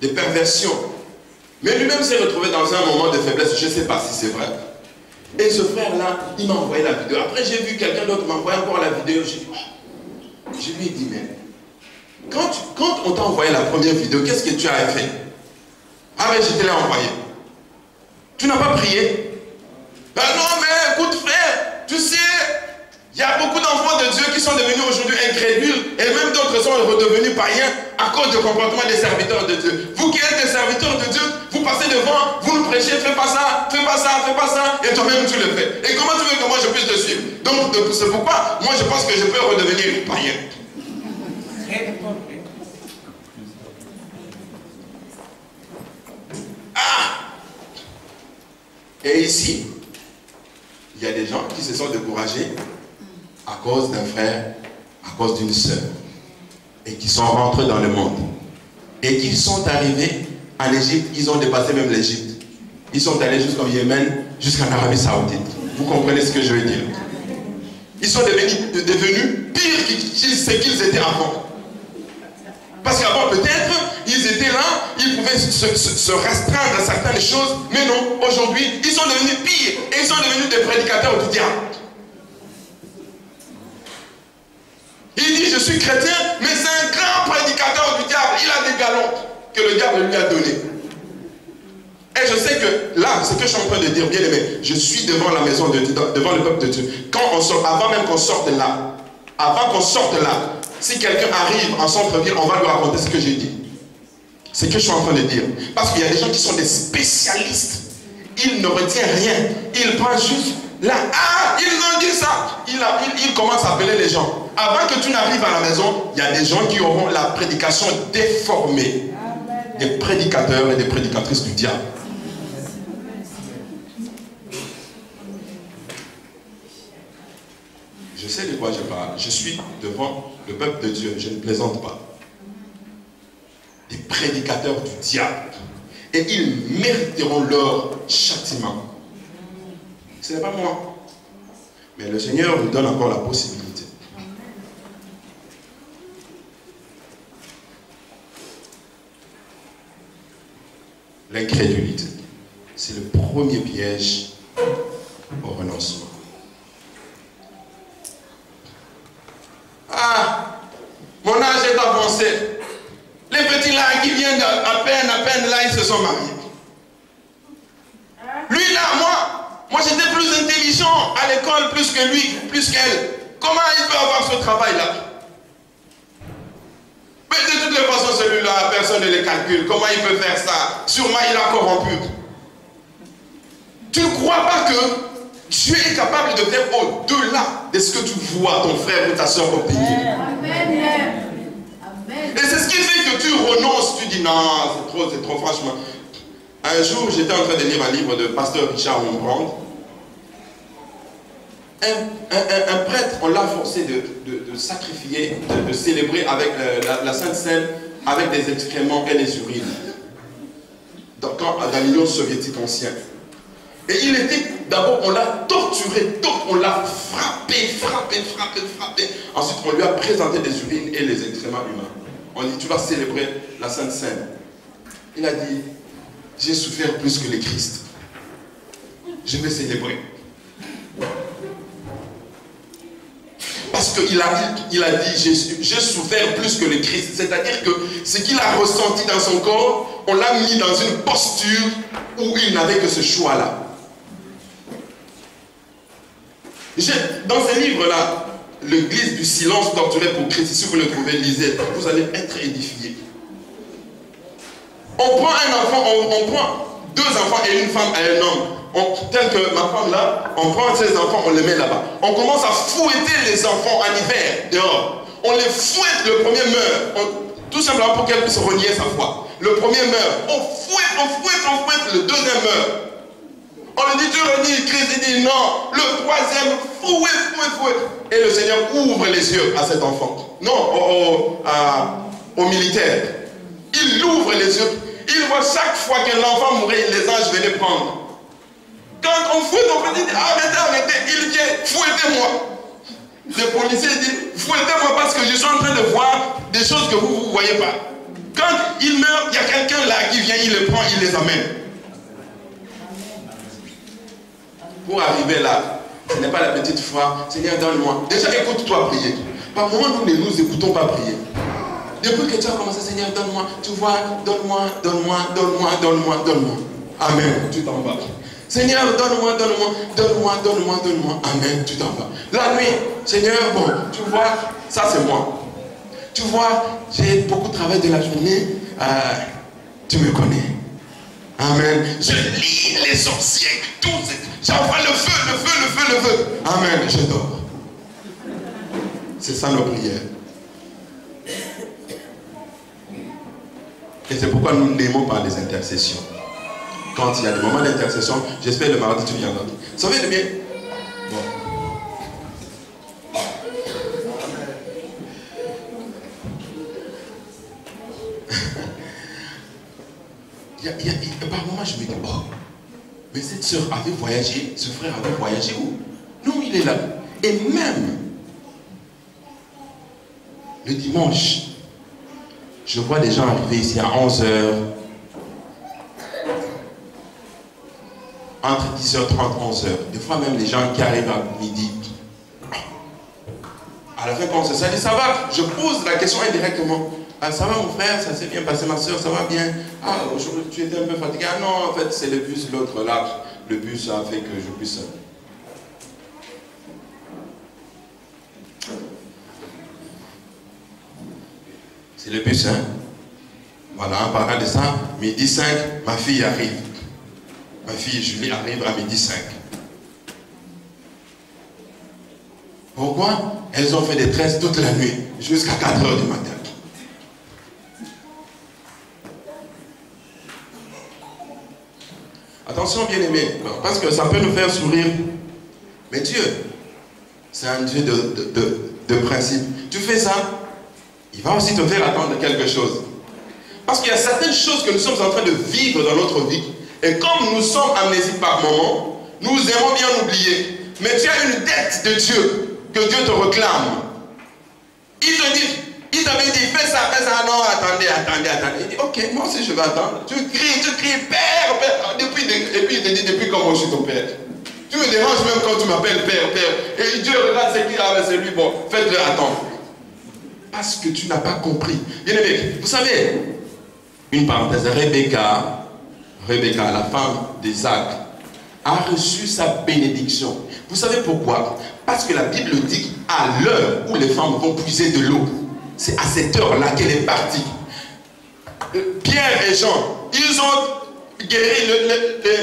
de perversions. Mais lui-même s'est retrouvé dans un moment de faiblesse, je ne sais pas si c'est vrai. Et ce frère-là, il m'a envoyé la vidéo. Après, j'ai vu quelqu'un d'autre m'envoyer encore la vidéo. Je lui ai dit, mais quand on t'a envoyé la première vidéo, qu'est-ce que tu as fait? Ah, mais je te l'ai envoyé. Tu n'as pas prié? Ben non, mais écoute, frère, tu sais, il y a beaucoup d'enfants de Dieu qui sont devenus aujourd'hui incrédules et même d'autres sont redevenus païens à cause du comportement des serviteurs de Dieu. Vous qui êtes des serviteurs de Dieu, vous passez devant, vous nous prêchez, fais pas ça, fais pas ça, fais pas ça, et toi-même tu le fais. Et comment tu veux que moi je puisse te suivre? Donc c'est pourquoi moi je pense que je peux redevenir païen. Ah! Et ici, il y a des gens qui se sont découragés à cause d'un frère, à cause d'une sœur, et qui sont rentrés dans le monde. Et qui sont arrivés en Égypte, ils ont dépassé même l'Égypte. Ils sont allés jusqu'au Yémen, jusqu'en Arabie Saoudite. Vous comprenez ce que je veux dire? Ils sont devenus pires que ce qu'ils étaient avant. Parce qu'avant, peut-être, ils étaient là, ils pouvaient se restreindre à certaines choses, mais non, aujourd'hui, ils sont devenus pires, et ils sont devenus des prédicateurs du diable. Il dit, je suis chrétien, mais c'est un grand prédicateur du diable. Il a des galons que le diable lui a donnés. Et je sais que là, ce que je suis en train de dire, bien aimé, je suis devant la maison de Dieu, devant le peuple de Dieu. Quand on sort, avant même qu'on sorte là, si quelqu'un arrive en centre-ville, on va lui raconter ce que j'ai dit. C'est ce que je suis en train de dire. Parce qu'il y a des gens qui sont des spécialistes. Ils ne retiennent rien. Ils prennent juste là. Ah, ils ont dit ça. Ils commencent à appeler les gens. Avant que tu n'arrives à la maison, il y a des gens qui auront la prédication déformée. Des prédicateurs et des prédicatrices du diable. Je sais de quoi je parle. Je suis devant le peuple de Dieu. Je ne plaisante pas. Des prédicateurs du diable. Et ils mériteront leur châtiment. Ce n'est pas moi. Mais le Seigneur nous donne encore la possibilité. L'incrédulité. C'est le premier piège au renoncement. Ah, mon âge est avancé. Les petits là qui viennent à peine là, ils se sont mariés. Lui là, moi j'étais plus intelligent à l'école plus que lui, plus qu'elle. Comment il peut avoir ce travail là? Mais de toutes les façons, celui-là, personne ne le calcule. Comment il peut faire ça? Sûrement il a corrompu. Tu ne crois pas que Dieu est capable de faire au-delà de ce que tu vois ton frère ou ta soeur au pays. Amen. Et c'est ce qui fait que tu renonces, tu dis non, c'est trop franchement. Un jour, j'étais en train de lire un livre de pasteur Richard Wurmbrand. Un prêtre, on l'a forcé de sacrifier, de célébrer avec la Sainte Seine avec des excréments et des urines. Dans l'Union soviétique ancienne. Et il était, d'abord, on l'a torturé, on l'a frappé. Ensuite, on lui a présenté des urines et les excréments humains. On dit, tu vas célébrer la Sainte Seine. Il a dit, j'ai souffert plus que le Christ. Je vais célébrer. Parce qu'il a dit, j'ai souffert plus que le Christ. C'est-à-dire que ce qu'il a ressenti dans son corps, on l'a mis dans une posture où il n'avait que ce choix-là. Dans ce livre-là, l'église du silence torturé pour Christ, si vous le trouvez, lisez, vous allez être édifiés. On prend un enfant, on prend 2 enfants et une femme et un homme. Tel que ma femme là, on prend ces enfants, on les met là-bas. On commence à fouetter les enfants en hiver, dehors. On les fouette, le premier meurt. Tout simplement pour qu'elle puisse renier sa foi. Le premier meurt. On fouette, le deuxième meurt. On lui dit, tu renies Christ, il dit non. Le troisième, fouette. Et le Seigneur ouvre les yeux à cet enfant. Non, au militaire. Il ouvre les yeux. Il voit chaque fois que l'enfant mourait, les anges venaient prendre. Quand on fouette, on dit, arrêtez. Il vient, fouettez-moi. Le policier dit, fouettez-moi parce que je suis en train de voir des choses que vous ne voyez pas. Quand il meurt, il y a quelqu'un là qui vient, il les prend, il les amène. Pour arriver là, ce n'est pas la petite foi. Seigneur, donne-moi. Déjà, écoute-toi prier. Par moment, nous ne nous écoutons pas prier. Depuis que tu as commencé, Seigneur, donne-moi. Tu vois, donne-moi. Amen. Tu t'en vas. Seigneur, donne-moi. Amen. Tu t'en vas. La nuit, Seigneur, bon, tu vois, ça c'est moi. Tu vois, j'ai beaucoup travaillé de la journée. Tu me connais. Amen. Je lis les sorciers, tout. J'envoie le feu. Amen. Je dors. C'est ça nos prières. Et c'est pourquoi nous n'aimons pas les intercessions. Quand il y a des moments d'intercession, j'espère le mardi tu viendras. Vous savez le bien. Bon. Par moment je me dis, oh, mais cette soeur avait voyagé, ce frère avait voyagé où? Non, il est là. Et même le dimanche, je vois des gens arriver ici à 11h, entre 10h30 et 11h. Des fois même des gens qui arrivent à midi. À la fin, quand on se salue, ça va. Je pose la question indirectement. Ah, ça va mon frère, ça s'est bien passé, ma soeur, ça va bien. Ah, aujourd'hui tu étais un peu fatigué. Ah non, en fait c'est le bus, l'autre là. Le bus a fait que je puisse... C'est le bus, hein. Voilà, en parlant de ça, midi 5, ma fille arrive. Ma fille Julie arrive à midi 5. Pourquoi? Elles ont fait des tresses toute la nuit, jusqu'à 4h du matin. Attention bien aimé, parce que ça peut nous faire sourire. Mais Dieu, c'est un Dieu de principe. Tu fais ça, il va aussi te faire attendre quelque chose. Parce qu'il y a certaines choses que nous sommes en train de vivre dans notre vie. Et comme nous sommes amnésiques par moments, nous aimons bien oublier. Mais tu as une dette de Dieu que Dieu te réclame. Il te dit, il t'avait dit, fais ça, non, attendez. Il dit, ok, moi aussi je vais attendre. Tu cries, Père. Et puis il te dit, depuis quand moi je suis ton Père? Tu me déranges même quand tu m'appelles Père. Et Dieu regarde ce qu'il a, c'est lui, bon, faites-le attendre. Parce que tu n'as pas compris. Bien aimé, vous savez, une parenthèse, Rebecca, la femme d'Isaac, a reçu sa bénédiction. Vous savez pourquoi? Parce que la Bible dit à l'heure où les femmes vont puiser de l'eau, c'est à cette heure-là qu'elle est partie. Pierre et Jean, ils ont guéri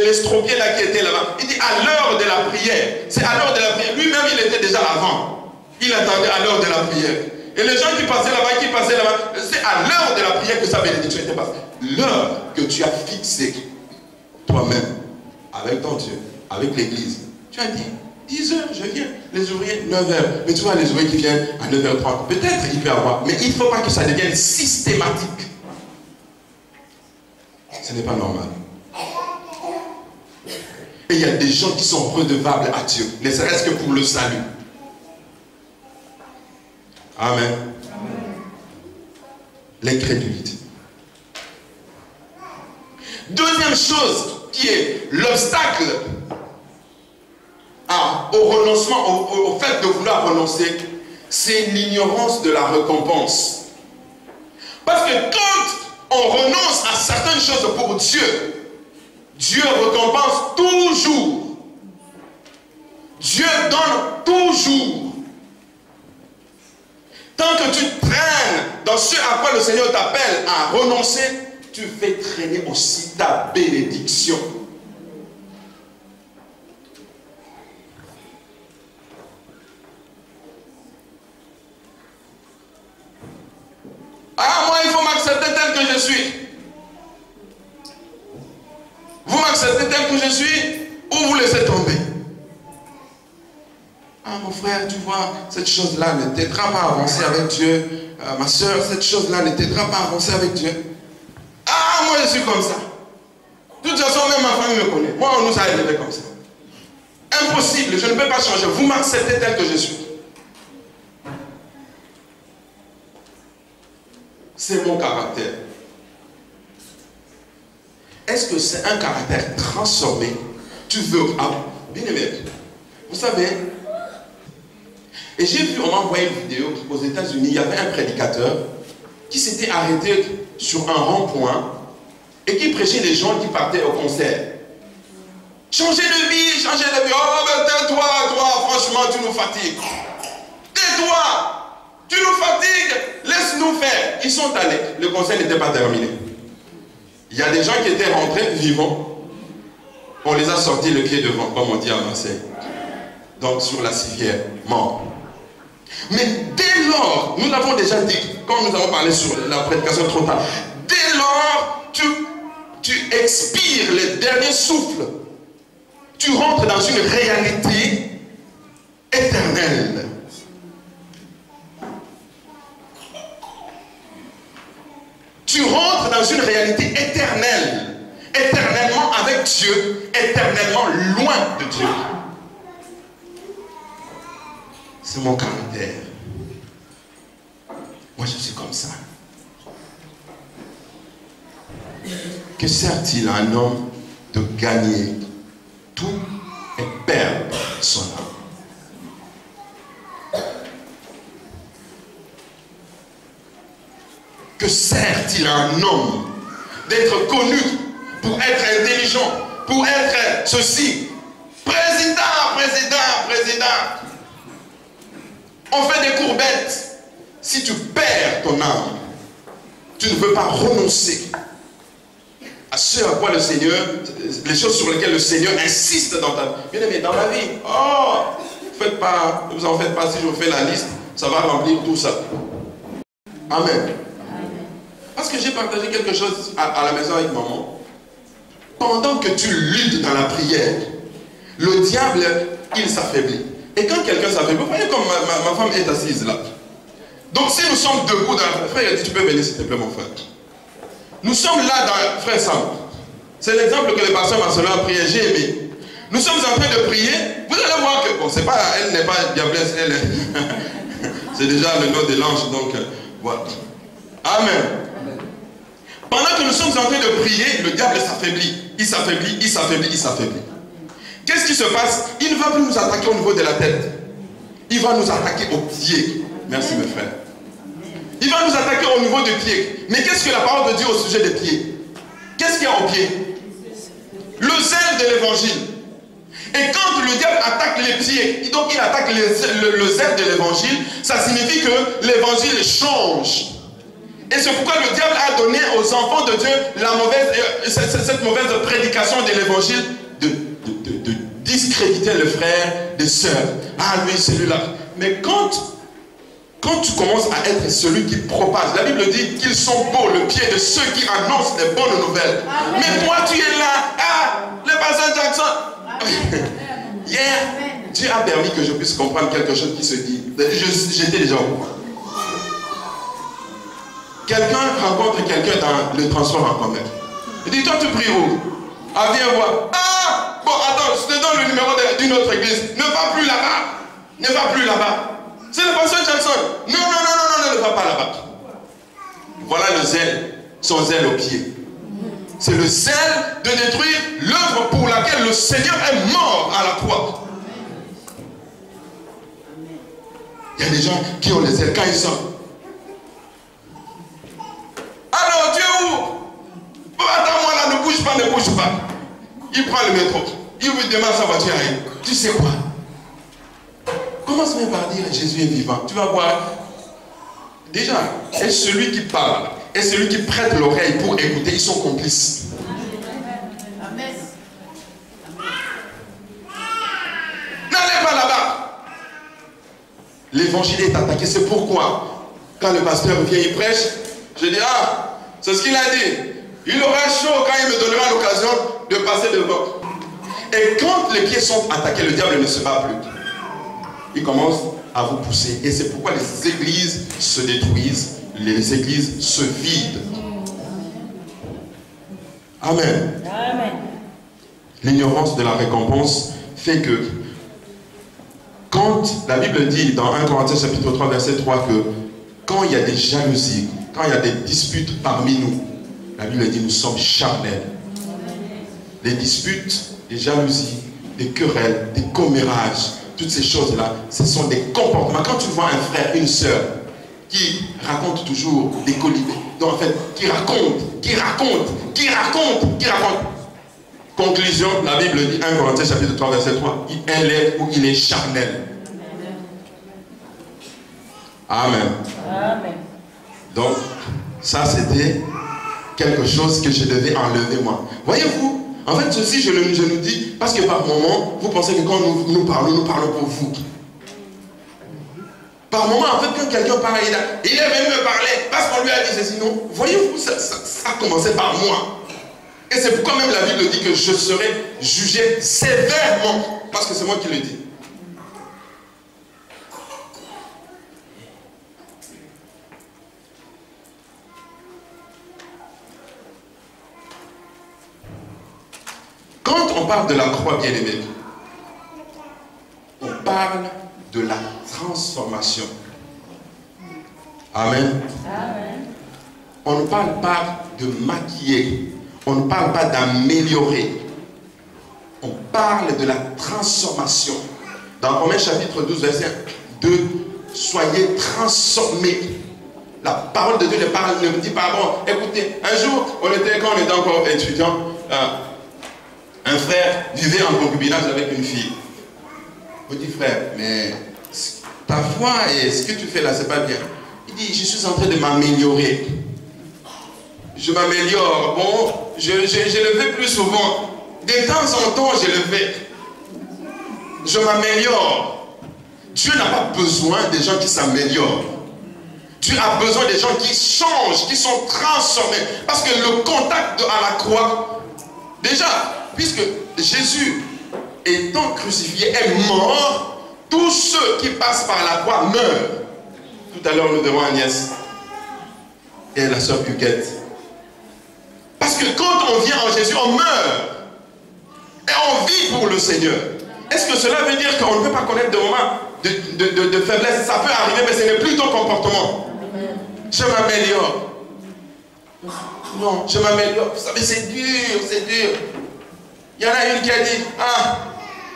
l'estropié là qui était là-bas. Il dit à l'heure de la prière. C'est à l'heure de la prière. Lui-même, il était déjà avant. Il attendait à l'heure de la prière. Et les gens qui passaient là-bas, c'est à l'heure de la prière que sa bénédiction était passée. L'heure que tu as fixée toi-même, avec ton Dieu, avec l'église. Tu as dit, 10h, je viens. Les ouvriers, 9h. Mais tu vois, les ouvriers qui viennent à 9h30, peut-être il peut y avoir, mais il ne faut pas que ça devienne systématique. Ce n'est pas normal. Et il y a des gens qui sont redevables à Dieu, ne serait-ce que pour le salut. Amen. L'incrédulité. Deuxième chose qui est l'obstacle au renoncement, au fait de vouloir renoncer, c'est l'ignorance de la récompense. Parce que quand on renonce à certaines choses pour Dieu, Dieu récompense toujours. Dieu donne toujours. Tant que tu traînes dans ce à quoi le Seigneur t'appelle à renoncer, tu fais traîner aussi ta bénédiction. Ah, moi, il faut m'accepter tel que je suis. Vous m'acceptez tel que je suis ou vous laissez tomber? Ah, mon frère, tu vois, cette chose-là ne t'aidera pas à avancer avec Dieu. Ma soeur, cette chose-là ne t'aidera pas à avancer avec Dieu. Ah, moi, je suis comme ça. De toute façon, même ma famille me connaît. Moi, on nous a élevés comme ça. Impossible, je ne peux pas changer. Vous m'acceptez tel que je suis. C'est mon caractère. Est-ce que c'est un caractère transformé? Tu veux... Ah, bien aimé. Vous savez... Et j'ai vu, on m'a envoyé une vidéo aux États-Unis, il y avait un prédicateur qui s'était arrêté sur un rond-point et qui prêchait les gens qui partaient au concert. Changer de vie, changer de vie. Oh, mais tais-toi, toi, franchement, tu nous fatigues. Tais-toi, tu nous fatigues, laisse-nous faire. Ils sont allés, le concert n'était pas terminé. Il y a des gens qui étaient rentrés vivants. On les a sortis le pied devant, comme on dit à Marseille. Donc sur la civière, mort. Mais dès lors, nous l'avons déjà dit, quand nous avons parlé sur la prédication trop tard, dès lors, tu expires le dernier souffle. Tu rentres dans une réalité éternelle. Tu rentres dans une réalité éternelle. Éternellement avec Dieu, éternellement loin de Dieu. C'est mon caractère. Moi, je suis comme ça. Que sert-il à un homme de gagner tout et perdre son âme? Que sert-il à un homme d'être connu pour être intelligent, pour être ceci? Président. On fait des courbettes. Si tu perds ton âme, tu ne veux pas renoncer à ce à quoi le Seigneur, les choses sur lesquelles le Seigneur insiste dans ta vie. Bien aimé, dans la vie, faites pas, ne vous en faites pas, si je vous fais la liste, ça va remplir tout ça. Amen. Parce que j'ai partagé quelque chose à la maison avec maman. Pendant que tu luttes dans la prière, le diable, il s'affaiblit. Et quand quelqu'un s'affaiblit, vous voyez comme ma femme est assise là. Donc si nous sommes debout dans la... Frère, il a dit, tu peux venir s'il te plaît mon frère. Nous sommes là dans... Frère Sam, c'est l'exemple que le pasteur Marcelin a prié, j'ai aimé. Nous sommes en train de prier, vous allez voir que, bon, c'est pas, elle n'est pas diablesse, elle est... c'est déjà le nom de l'ange, donc, voilà. Amen. Pendant que nous sommes en train de prier, le diable s'affaiblit. Il s'affaiblit. Qu'est-ce qui se passe? Il ne va plus nous attaquer au niveau de la tête. Il va nous attaquer au pied. Merci mes frères. Il va nous attaquer au niveau des pieds. Mais qu'est-ce que la parole de Dieu au sujet des pieds? Qu'est-ce qu'il y a au pied? Le zèle de l'évangile. Et quand le diable attaque les pieds, donc il attaque le zèle de l'évangile, ça signifie que l'évangile change. Et c'est pourquoi le diable a donné aux enfants de Dieu cette mauvaise prédication de l'évangile de discréditer le frère des sœurs. Ah lui, celui-là. Mais quand tu commences à être celui qui propage, la Bible dit qu'ils sont beaux le pied de ceux qui annoncent les bonnes nouvelles. Amen. Mais toi tu es là, le pasteur Jackson. Hier, Dieu a permis que je puisse comprendre quelque chose qui se dit. J'étais déjà au courant. Quelqu'un rencontre quelqu'un dans le transport en commun. Il dit, toi tu pries où? Ah, viens voir. Ah, Bon, attends, je te donne le numéro d'une autre église. Ne va plus là-bas. Ne va plus là-bas. C'est le pasteur Jackson. Non, ne va pas là-bas. Voilà le zèle. Son zèle au pied. C'est le zèle de détruire l'œuvre pour laquelle le Seigneur est mort à la croix. Il y a des gens qui ont les zèles quand ils sortent. Alors, tu es où? Oh, attends-moi là, ne bouge pas, ne bouge pas. Il prend le métro. Il vous demande sa voiture arrive. Tu sais quoi? Commence même par dire Jésus est vivant. Tu vas voir. Déjà, et celui qui parle et celui qui prête l'oreille pour écouter, ils sont complices. Amen. N'allez pas là-bas. L'évangile est attaqué. C'est pourquoi, quand le pasteur vient, il prêche, je dis, ah, c'est ce qu'il a dit. Il aura chaud quand il me donnera l'occasion de passer devant. Et quand les pieds sont attaqués, le diable ne se bat plus. Il commence à vous pousser. Et c'est pourquoi les églises se détruisent, les églises se vident. Amen. Amen. L'ignorance de la récompense fait que quand la Bible dit dans 1 Corinthiens chapitre 3 verset 3 que quand il y a des jalousies, quand il y a des disputes parmi nous, la Bible dit nous sommes charnels. Les disputes, les jalousies, des querelles, des commérages, toutes ces choses-là, ce sont des comportements. Quand tu vois un frère, une sœur qui raconte toujours des colibés, donc en fait, qui raconte. Conclusion, la Bible dit 1 Corinthiens chapitre 3 verset 3, elle est ou il est charnel. Amen. Amen. Donc, ça c'était quelque chose que je devais enlever moi. Voyez-vous, en fait ceci je nous dis, parce que par moment, vous pensez que quand nous parlons pour vous. Par moment, en fait, quand quelqu'un parle, il est venu me parler, parce qu'on lui a dit ceci, non. Voyez-vous, ça a commencé par moi. Et c'est pourquoi même la Bible dit que je serai jugé sévèrement, parce que c'est moi qui le dis. Quand on parle de la croix bien-aimée, on parle de la transformation. Amen. Amen. On ne parle pas de maquiller. On ne parle pas d'améliorer. On parle de la transformation. Dans Romains chapitre 12, verset 2, soyez transformés. La parole de Dieu ne dit pas, bon, écoutez, un jour, quand on était encore étudiant, un frère vivait en concubinage avec une fille. Petit frère, mais ta foi et ce que tu fais là, c'est pas bien. Il dit, je suis en train de m'améliorer. Je m'améliore. Bon, je le fais plus souvent. De temps en temps, je le fais. Je m'améliore. Dieu n'a pas besoin des gens qui s'améliorent. Dieu a besoin des gens qui changent, qui sont transformés. Parce que le contact à la croix, déjà, puisque Jésus, étant crucifié, est mort, tous ceux qui passent par la croix meurent. Tout à l'heure, nous devons Agnès et la sœur Huguette. Parce que quand on vient en Jésus, on meurt. Et on vit pour le Seigneur. Est-ce que cela veut dire qu'on ne peut pas connaître des moments de faiblesse? Ça peut arriver, mais ce n'est plus ton comportement. Je m'améliore. Non, je m'améliore. Vous savez, c'est dur, c'est dur. Il y en a une qui a dit, ah,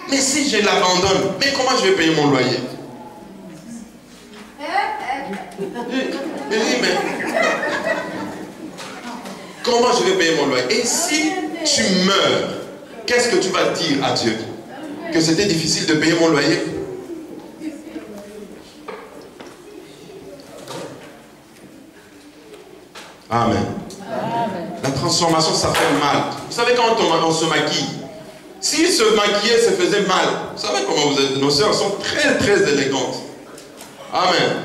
mais si je l'abandonne, mais comment je vais payer mon loyer? Je dis, mais comment je vais payer mon loyer? Et si tu meurs, qu'est-ce que tu vas dire à Dieu? Que c'était difficile de payer mon loyer? Amen. La transformation, ça fait mal. Vous savez, quand on se maquille, si se maquiller se faisait mal, vous savez comment vous êtes? Nos sœurs sont très très élégantes. Amen.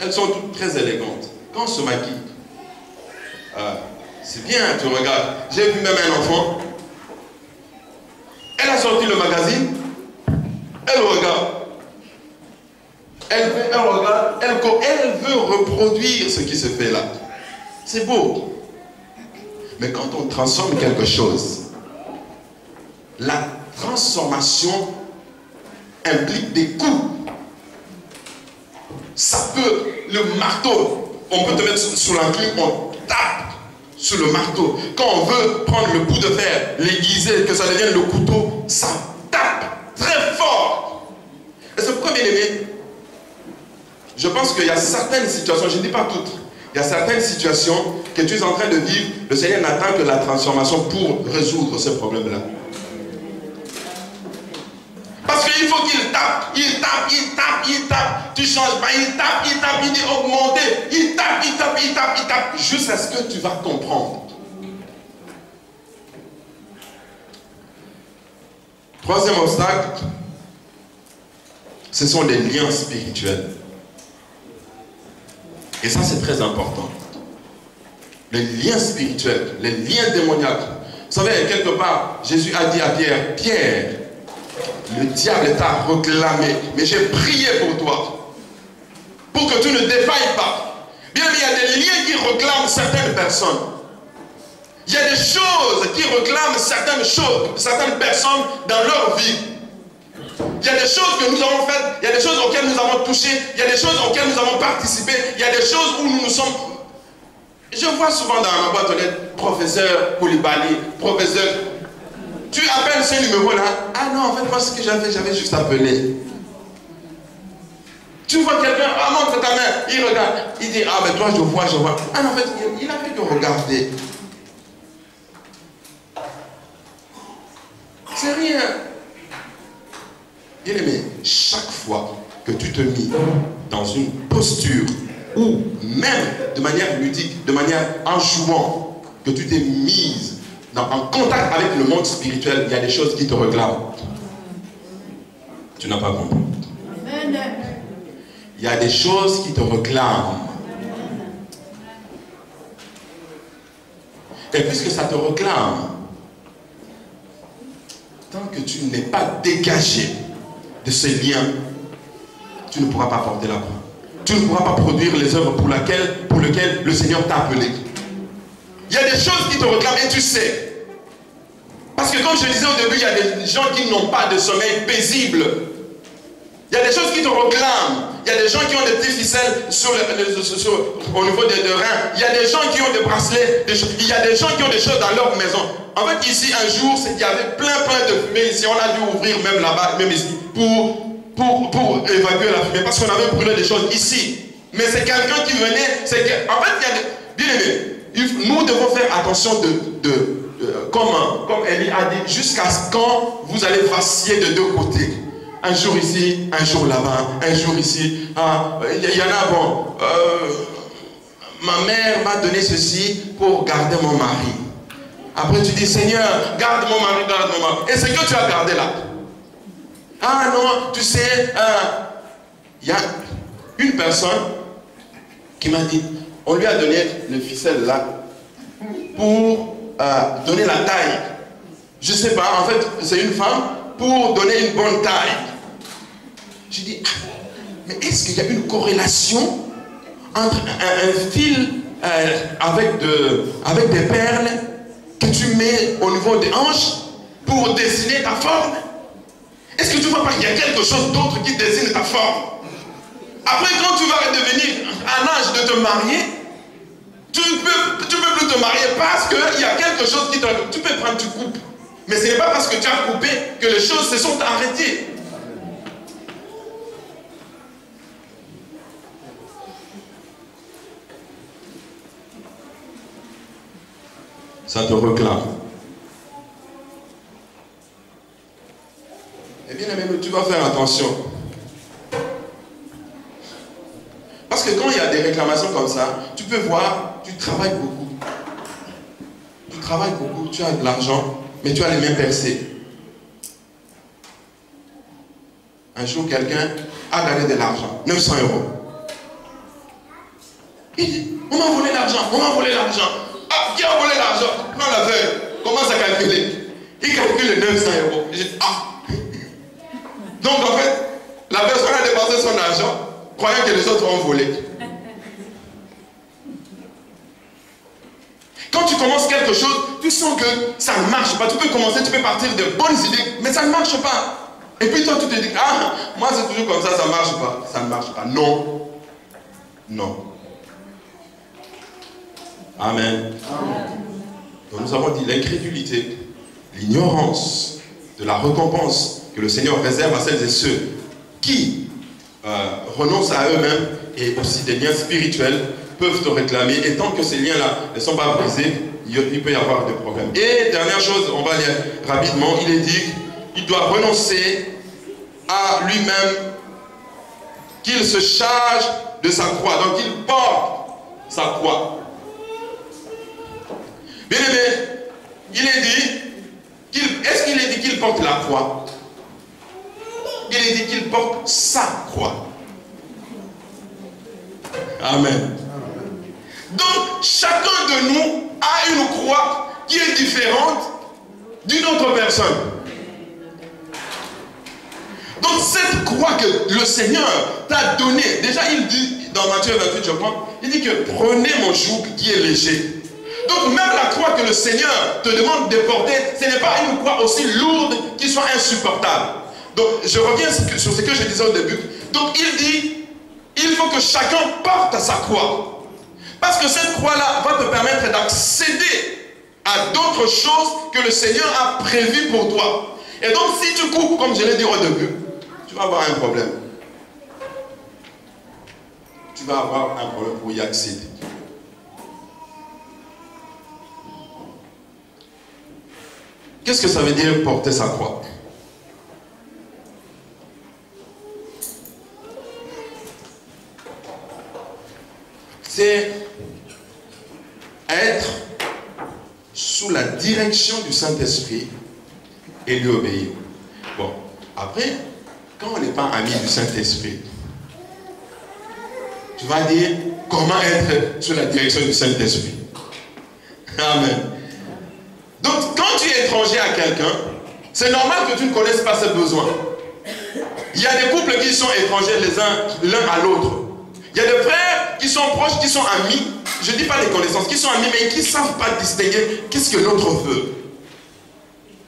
Elles sont toutes très élégantes. Quand on se maquille, c'est bien, tu regardes. J'ai vu même un enfant. Elle a sorti le magazine. Elle regarde. Elle regarde. Elle veut reproduire ce qui se fait là. C'est beau. Mais quand on transforme quelque chose, la transformation implique des coups. Ça peut, le marteau, on peut te mettre sous l'enclume, on tape sur le marteau. Quand on veut prendre le bout de fer, l'aiguiser, que ça devienne le couteau, ça tape très fort. Et c'est pourquoi, bien aimé, je pense qu'il y a certaines situations, je ne dis pas toutes, il y a certaines situations que tu es en train de vivre, le Seigneur n'attend que la transformation pour résoudre ce problème-là. Parce qu'il faut qu'il tape, il tape, il tape, il tape. Tu ne changes pas, il tape, il dit augmenter. Il tape, il tape, il tape, il tape. Jusqu'à ce que tu vas comprendre. Troisième obstacle, ce sont les liens spirituels. Et ça, c'est très important. Les liens spirituels, les liens démoniaques. Vous savez, quelque part, Jésus a dit à Pierre, Pierre, le diable t'a réclamé, mais j'ai prié pour toi, pour que tu ne défailles pas. Bien, il y a des liens qui réclament certaines personnes. Il y a des choses qui réclament certaines personnes dans leur vie. Il y a des choses que nous avons faites, il y a des choses auxquelles nous avons touché, il y a des choses auxquelles nous avons participé, il y a des choses où nous nous sommes... Je vois souvent dans ma boîte aux lettres, professeur Koulibaly, professeur... Tu appelles ce numéro-là. Ah non, en fait, moi, ce que j'avais juste appelé. Tu vois quelqu'un, ah, montre ta main, il regarde. Il dit, ah, ben toi, je vois. Ah non, en fait, il a fait que regarder. C'est rien. Bien aimé, chaque fois que tu te mis dans une posture ou même de manière ludique, de manière en jouant, que tu t'es mise en contact avec le monde spirituel, il y a des choses qui te réclament. Tu n'as pas compris. Il y a des choses qui te réclament. Et puisque ça te réclame, tant que tu n'es pas dégagé de ces liens, tu ne pourras pas porter la croix. Tu ne pourras pas produire les œuvres pour lesquelles le Seigneur t'a appelé. Il y a des choses qui te réclament et tu sais. Parce que comme je disais au début, il y a des gens qui n'ont pas de sommeil paisible. Il y a des choses qui te réclament. Il y a des gens qui ont des petites ficelles au niveau des reins. Il y a des gens qui ont des bracelets. Il y a des gens qui ont des choses dans leur maison. En fait, ici, un jour, il y avait plein de fumée ici. On a dû ouvrir même là-bas, même ici, pour évacuer la fumée. Parce qu'on avait brûlé des choses ici. Mais c'est quelqu'un qui venait. En fait, il y a des... Bien aimé, nous devons faire attention comme Elie a dit, jusqu'à quand vous allez vaciller de deux côtés. Un jour ici, un jour là-bas, un jour ici. Il y en a, bon, ma mère m'a donné ceci pour garder mon mari. Après tu dis, Seigneur, garde mon mari. Et c'est que tu as gardé là. Ah non, tu sais, il y a une personne qui m'a dit, on lui a donné le ficelle là pour donner la taille. Je ne sais pas, en fait, c'est une femme pour donner une bonne taille. Je dis, mais est-ce qu'il y a une corrélation entre un fil avec des perles que tu mets au niveau des hanches pour dessiner ta forme? Est-ce que tu ne vois pas qu'il y a quelque chose d'autre qui dessine ta forme? Après, quand tu vas devenir à l'âge de te marier, tu ne peux plus te marier parce qu'il y a quelque chose qui te... Tu peux prendre, tu coupes. Mais ce n'est pas parce que tu as coupé que les choses se sont arrêtées. Ça te réclame. Eh bien, tu vas faire attention. Parce que quand il y a des réclamations comme ça, tu peux voir, tu travailles beaucoup. Tu travailles beaucoup, tu as de l'argent, mais tu as les mains percées. Un jour, quelqu'un a gagné de l'argent, 900 €. Il dit, on m'a volé l'argent, on m'a volé l'argent. Ah, qui a volé l'argent? Prends la feuille, commence à calculer. Il calcule les 900 €. Il dit, ah. Donc en fait, la personne a dépensé son argent, croyant que les autres ont volé. Quand tu commences quelque chose, tu sens que ça ne marche pas. Tu peux commencer, tu peux partir de bonnes idées, mais ça ne marche pas. Et puis toi, tu te dis, ah, moi c'est toujours comme ça ne marche pas. Ça ne marche pas. Non. Non. Amen. Donc nous avons dit l'incrédulité, l'ignorance de la récompense que le Seigneur réserve à celles et ceux qui renoncent à eux-mêmes, et aussi des liens spirituels peuvent te réclamer. Et tant que ces liens-là ne sont pas brisés, il peut y avoir des problèmes. Et dernière chose, on va lire rapidement, il est dit qu'il doit renoncer à lui-même, qu'il se charge de sa croix. Donc il porte sa croix. Bien aimé, il est dit, est-ce qu'il est dit qu'il porte la croix? Il est dit qu'il porte sa croix. Amen. Donc chacun de nous a une croix qui est différente d'une autre personne. Donc cette croix que le Seigneur t'a donnée, déjà il dit dans Matthieu 28 je crois, il dit que prenez mon joug qui est léger. Donc même la croix que le Seigneur te demande de porter, ce n'est pas une croix aussi lourde qui soit insupportable. Donc je reviens sur ce que je disais au début. Donc il dit, il faut que chacun porte sa croix. Parce que cette croix-là va te permettre d'accéder à d'autres choses que le Seigneur a prévues pour toi. Et donc si tu coupes, comme je l'ai dit au début, tu vas avoir un problème. Tu vas avoir un problème pour y accéder. Qu'est-ce que ça veut dire porter sa croix? C'est être sous la direction du Saint-Esprit et lui obéir. Bon, après, quand on n'est pas ami du Saint-Esprit, tu vas dire comment être sous la direction du Saint-Esprit. Amen. Donc, quand tu es étranger à quelqu'un, c'est normal que tu ne connaisses pas ses besoins. Il y a des couples qui sont étrangers l'un à l'autre. Il y a des frères qui sont proches, qui sont amis. Je ne dis pas les connaissances, qui sont amis, mais qui ne savent pas distinguer qu'est-ce que l'autre veut.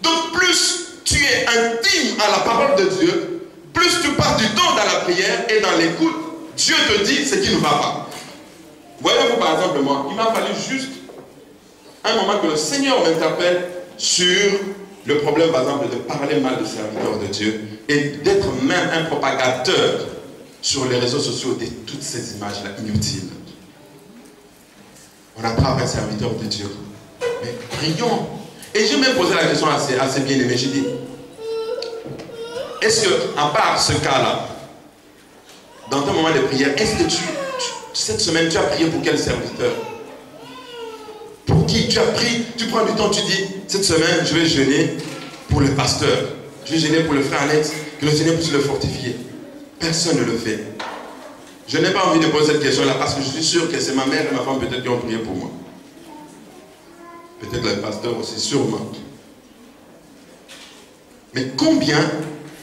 Donc, plus tu es intime à la parole de Dieu, plus tu passes du temps dans la prière et dans l'écoute, Dieu te dit ce qui ne va pas. Voyez-vous par exemple, moi, il m'a fallu juste un moment que le Seigneur m'interpelle sur le problème, par exemple, de parler mal de serviteurs de Dieu et d'être même un propagateur sur les réseaux sociaux de toutes ces images-là inutiles. On attrape un serviteur de Dieu. Mais prions. Et j'ai même posé la question à ces bien-aimés. J'ai dit, est-ce que, à part ce cas-là, dans ton moment de prière, est-ce que cette semaine, tu as prié pour quel serviteur? Pour qui tu as prié? Tu prends du temps, tu dis, cette semaine, je vais jeûner pour le pasteur. Je vais jeûner pour le frère Alex, que le Seigneur puisse le fortifier. Personne ne le fait. Je n'ai pas envie de poser cette question-là parce que je suis sûr que c'est ma mère et ma femme peut-être qui ont prié pour moi. Peut-être le pasteur aussi, sûrement. Mais combien,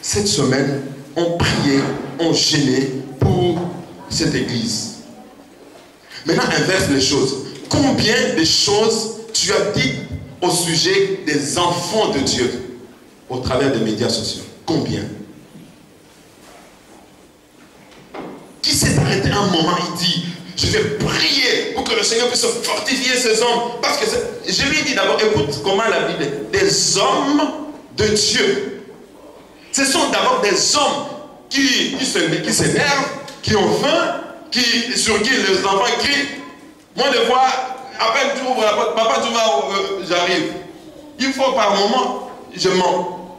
cette semaine, ont prié, ont gêné pour cette église? Maintenant, inverse les choses. Combien de choses tu as dit au sujet des enfants de Dieu au travers des médias sociaux? Combien? Qui s'est arrêté un moment, il dit, je vais prier pour que le Seigneur puisse fortifier ces hommes. Parce que je lui ai dit d'abord, écoute comment la Bible est. Des hommes de Dieu. Ce sont d'abord des hommes qui s'énervent, qui ont faim, sur qui les enfants crient. Moi, des fois, à peine tu ouvres la porte, papa, tu vas, j'arrive. Il faut par moment, je mens.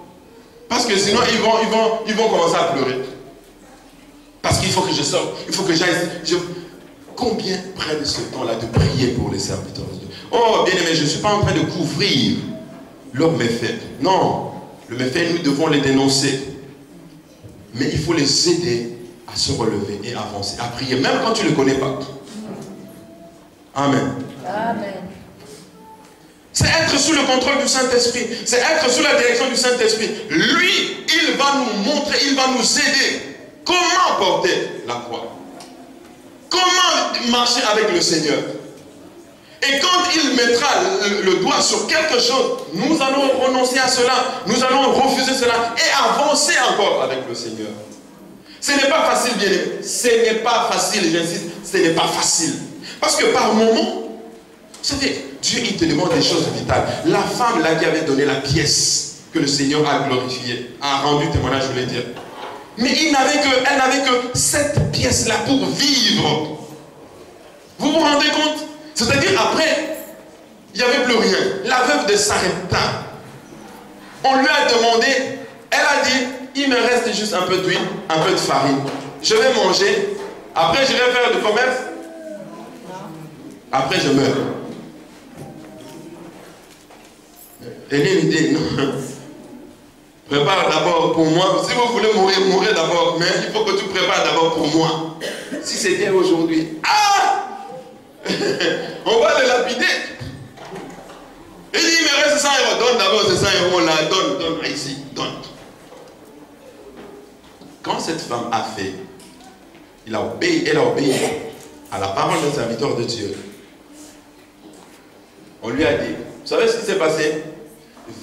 Parce que sinon, ils vont commencer à pleurer. Parce qu'il faut que je sorte, il faut que j'aille. Combien prennent ce temps-là de prier pour les serviteurs de Dieu? Oh, bien aimé, je ne suis pas en train de couvrir leurs méfaits. Non, le méfait, nous devons les dénoncer. Mais il faut les aider à se relever et avancer, à prier, même quand tu ne le connais pas. Amen. Amen. C'est être sous le contrôle du Saint-Esprit. C'est être sous la direction du Saint-Esprit. Lui, il va nous montrer, il va nous aider. Comment porter la croix? Comment marcher avec le Seigneur? Et quand il mettra le doigt sur quelque chose, nous allons renoncer à cela, nous allons refuser cela et avancer encore avec le Seigneur. Ce n'est pas facile, bien aimé. Ce n'est pas facile, j'insiste, ce n'est pas facile. Parce que par moments, vous savez, Dieu il te demande des choses vitales. La femme là qui avait donné la pièce que le Seigneur a glorifiée, a rendu témoignage, je voulais dire. Mais elle n'avait que cette pièce-là pour vivre. Vous vous rendez compte? C'est-à-dire après, il n'y avait plus rien. La veuve de Sarepta, on lui a demandé, elle a dit, il me reste juste un peu d'huile, un peu de farine. Je vais manger, après je vais faire du commerce, après je meurs. Élie lui dit, non, prépare d'abord pour moi. Si vous voulez mourir, mourrez d'abord, mais il faut que tu prépares d'abord pour moi. Si c'était aujourd'hui, on va le lapider. Il dit, il me reste 100 euros. Donne d'abord ces 100 euros là. Donne ici. Donne. Quand cette femme a fait, elle a obéi à la parole d'un serviteur de Dieu. On lui a dit, vous savez ce qui s'est passé?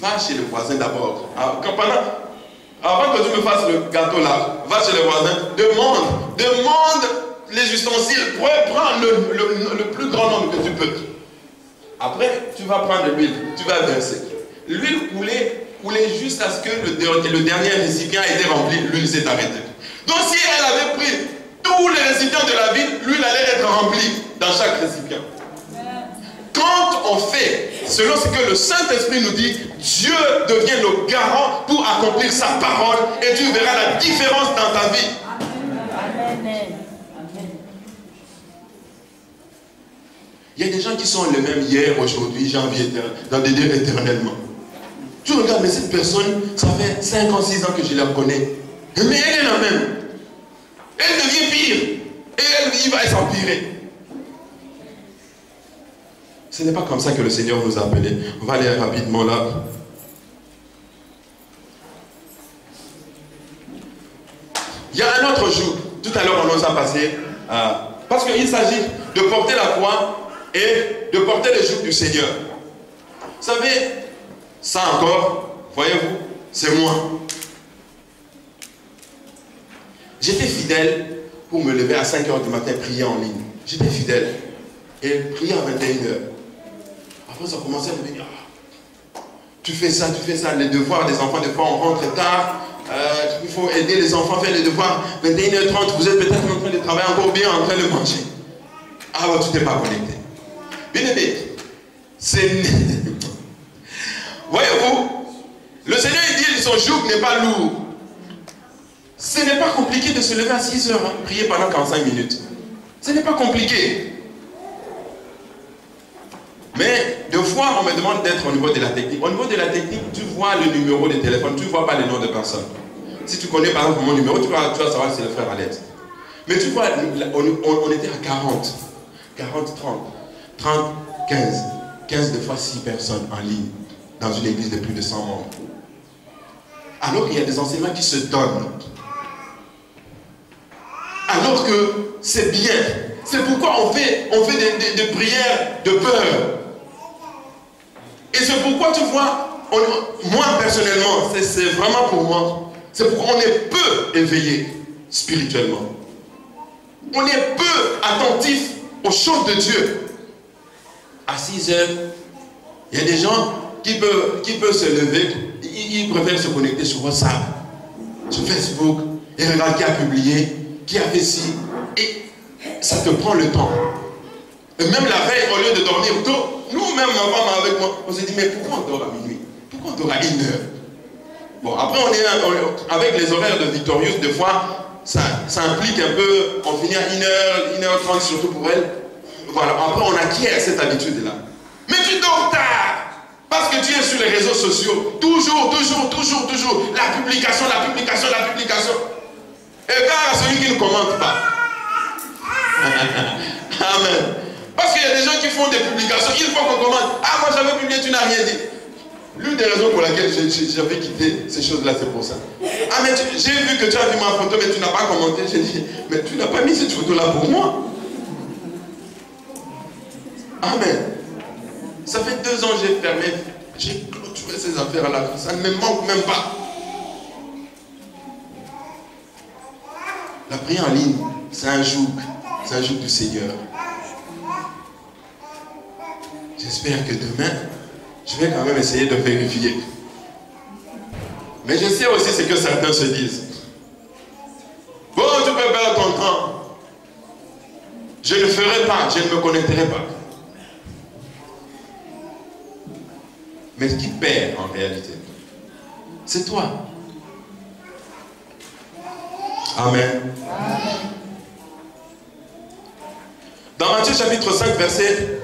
Va chez le voisin d'abord. Avant que tu me fasses le gâteau là, va chez le voisin. Demande les ustensiles. Prends le plus grand nombre que tu peux. Après, tu vas prendre l'huile, tu vas verser. L'huile coulait juste à ce que le dernier récipient ait été rempli, l'huile s'est arrêtée. Donc si elle avait pris tous les récipients de la ville, l'huile allait être remplie dans chaque récipient. Quand on fait selon ce que le Saint-Esprit nous dit, Dieu devient le garant pour accomplir sa parole et tu verras la différence dans ta vie. Amen. Il y a des gens qui sont les mêmes hier, aujourd'hui, janvier, dans des dieux éternellement. Tu regardes, mais cette personne, ça fait 5 ans, 6 ans que je la connais. Mais elle est la même. Elle devient pire. Et elle va s'empirer. Ce n'est pas comme ça que le Seigneur nous a appelés. On va aller rapidement là. Il y a un autre jour. Tout à l'heure, on nous a passé. Parce qu'il s'agit de porter la croix et de porter les joues du Seigneur. Vous savez, ça encore, voyez-vous, c'est moi. J'étais fidèle pour me lever à 5 h du matin, prier en ligne. J'étais fidèle. Et prier à 21 h. Après, ça commençait à devenir, tu fais ça, les devoirs des enfants, des fois on rentre tard, il faut aider les enfants à faire les devoirs, 21 h 30, vous êtes peut-être en train de travailler encore bien, en train de manger. Ah, bah, tu t'es pas connecté. Bien aimé, c'est... Voyez-vous, le Seigneur il dit, son joug n'est pas lourd. Ce n'est pas compliqué de se lever à 6 h, prier pendant 45 minutes. Ce n'est pas compliqué. Mais deux fois, on me demande d'être au niveau de la technique. Au niveau de la technique, tu vois le numéro de téléphone, tu ne vois pas le nom de personne. Si tu connais par exemple mon numéro, tu vas savoir si c'est le frère Alex. Mais tu vois, on était à 40, 30, 15 de fois 6 personnes en ligne dans une église de plus de 100 membres. Alors qu'il y a des enseignements qui se donnent. Alors que c'est bien. C'est pourquoi on fait des prières de peur. Et c'est pourquoi tu vois, moi personnellement, c'est vraiment pour moi, c'est pourquoi on est peu éveillé spirituellement. On est peu attentif aux choses de Dieu. À 6 h, il y a des gens qui peuvent se lever, ils préfèrent se connecter sur WhatsApp, sur Facebook, et regarder qui a publié, qui a fait ci, et ça te prend le temps. Et même la veille, au lieu de dormir tôt, nous-mêmes, ma femme avec moi, on s'est dit, mais pourquoi on dort à minuit? Pourquoi on dort à 1 h? Bon, après, avec les horaires de Victorious, des fois, ça implique un peu, on finit à 1 h, 1 h 30, surtout pour elle. Voilà, après, on acquiert cette habitude-là. Mais tu dors tard, parce que tu es sur les réseaux sociaux, toujours, la publication. Et gare à celui qui ne commente pas. Amen. Parce qu'il y a des gens qui font des publications, il faut qu'on commente. Ah, moi j'avais publié, tu n'as rien dit. L'une des raisons pour laquelle j'avais quitté ces choses-là, c'est pour ça. Ah, mais j'ai vu que tu as vu ma photo, mais tu n'as pas commenté. J'ai dit, mais tu n'as pas mis cette photo-là pour moi. Amen. Ça fait 2 ans que j'ai fermé, j'ai clôturé ces affaires-là. Ça ne me manque même pas. La prière en ligne, c'est un joug du Seigneur. J'espère que demain, je vais quand même essayer de vérifier. Mais je sais aussi ce que certains se disent. Bon, tu peux perdre ton temps. Je ne le ferai pas, je ne me connecterai pas. Mais qui perd en réalité? C'est toi. Amen. Dans Matthieu chapitre 5, verset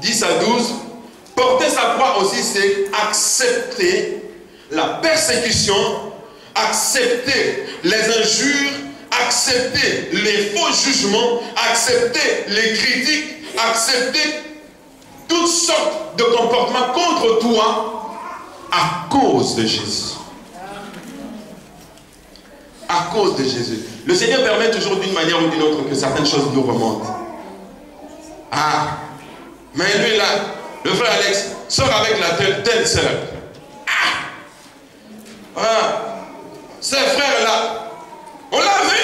10 à 12, porter sa croix aussi, c'est accepter la persécution, accepter les injures, accepter les faux jugements, accepter les critiques, accepter toutes sortes de comportements contre toi à cause de Jésus. À cause de Jésus. Le Seigneur permet toujours d'une manière ou d'une autre que certaines choses nous remontent. Ah, mais lui là, le frère Alex, sort avec la telle sœur. Ah, ces frères là, on l'a vu.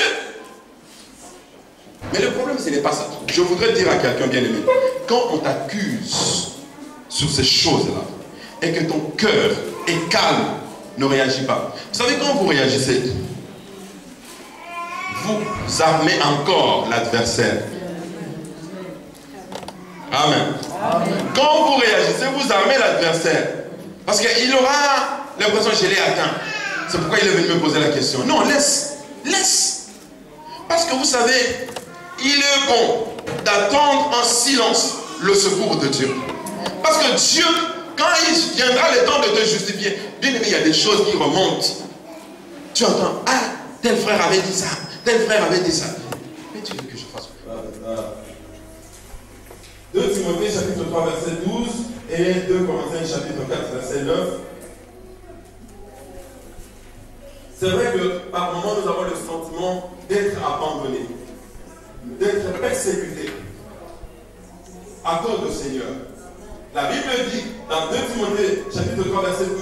Mais le problème, ce n'est pas ça. Je voudrais dire à quelqu'un bien aimé, quand on t'accuse sur ces choses-là, et que ton cœur est calme, ne réagis pas. Vous savez, quand vous réagissez, vous armez encore l'adversaire. Amen. Quand vous réagissez, vous armez l'adversaire. Parce qu'il aura l'impression que je l'ai atteint. C'est pourquoi il est venu me poser la question. Non, laisse. Laisse. Parce que vous savez, il est bon d'attendre en silence le secours de Dieu. Parce que Dieu, quand il viendra le temps de te justifier, bien aimé, il y a des choses qui remontent. Tu entends, ah, tel frère avait dit ça, tel frère avait dit ça. Mais tu veux que je fasse quoi? 2 Timothée chapitre 3 verset 12 et 2 Corinthiens chapitre 4 verset 9. C'est vrai que par moments nous avons le sentiment d'être abandonnés, d'être persécutés à cause du Seigneur. La Bible dit dans 2 Timothée chapitre 3 verset 12,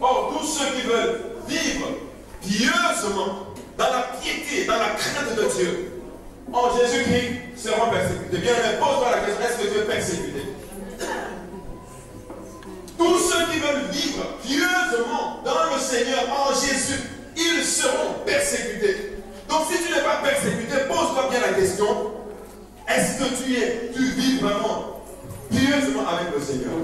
or tous ceux qui veulent vivre pieusement dans la piété, dans la crainte de Dieu, en Jésus-Christ seront persécutés. Bien, mais pose-toi la question, est-ce que tu es persécuté? Tous ceux qui veulent vivre pieusement dans le Seigneur, en Jésus, ils seront persécutés. Donc si tu n'es pas persécuté, pose-toi bien la question, est-ce que tu vis vraiment pieusement avec le Seigneur?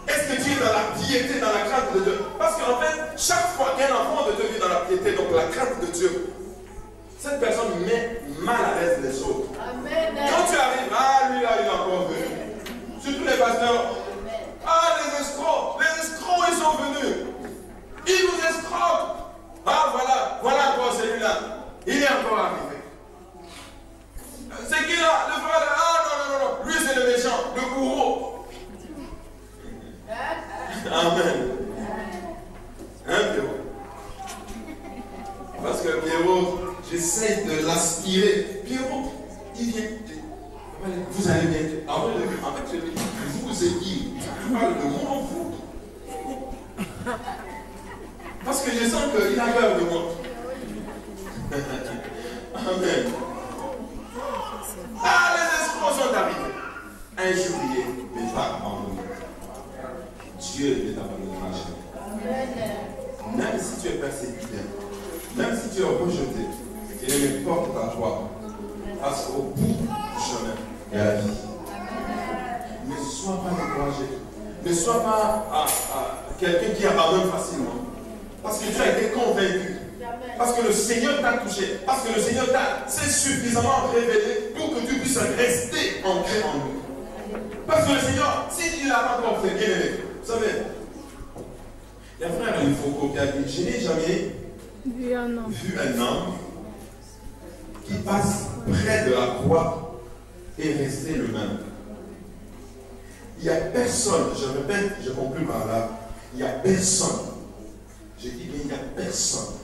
Est-ce que tu es dans la piété, dans la crainte de Dieu? Parce qu'en fait, chaque fois qu'un enfant de Dieu vit dans la piété, donc la crainte de Dieu, cette personne met mal à l'aise les autres. Amen. Quand tu arrives, ah lui là, il est encore venu. Surtout les pasteurs, ah les escrocs ils sont venus. Ils nous escroquent. Ah voilà quoi celui-là. Il est encore arrivé. C'est qui là? Le frère, ah non. Lui c'est le méchant, le bourreau. Amen. Hein Pierrot? Parce que Pierrot, j'essaie de l'aspirer. Pierrot, il vient. Vous allez bien. En fait, je dis, vous c'est qui? Je parle de moi, vous. Parce que je sens qu'il a peur de moi. Amen. Ah, les escrocs sont arrivés. Injuriés, mais pas abandonnés. Dieu ne t'abandonnera jamais. Même si tu es persécuté, même si tu es rejeté, il ne porte à toi. Parce qu'au bout du chemin, il y a la vie. Ne sois pas découragé. Ne sois pas quelqu'un qui abandonne facilement. Parce que tu as été convaincu. Parce que le Seigneur t'a touché. Parce que le Seigneur s'est suffisamment révélé pour que tu puisses rester ancré en lui. Parce que le Seigneur, s'il n'a pas encore fait, bien aimé, vous savez, il y a un frère Foucault qui a dit, je n'ai jamais vu un homme qui passe près de la croix et rester le même. Il n'y a personne, je répète, je conclue par là, il n'y a personne, je dis bien il n'y a personne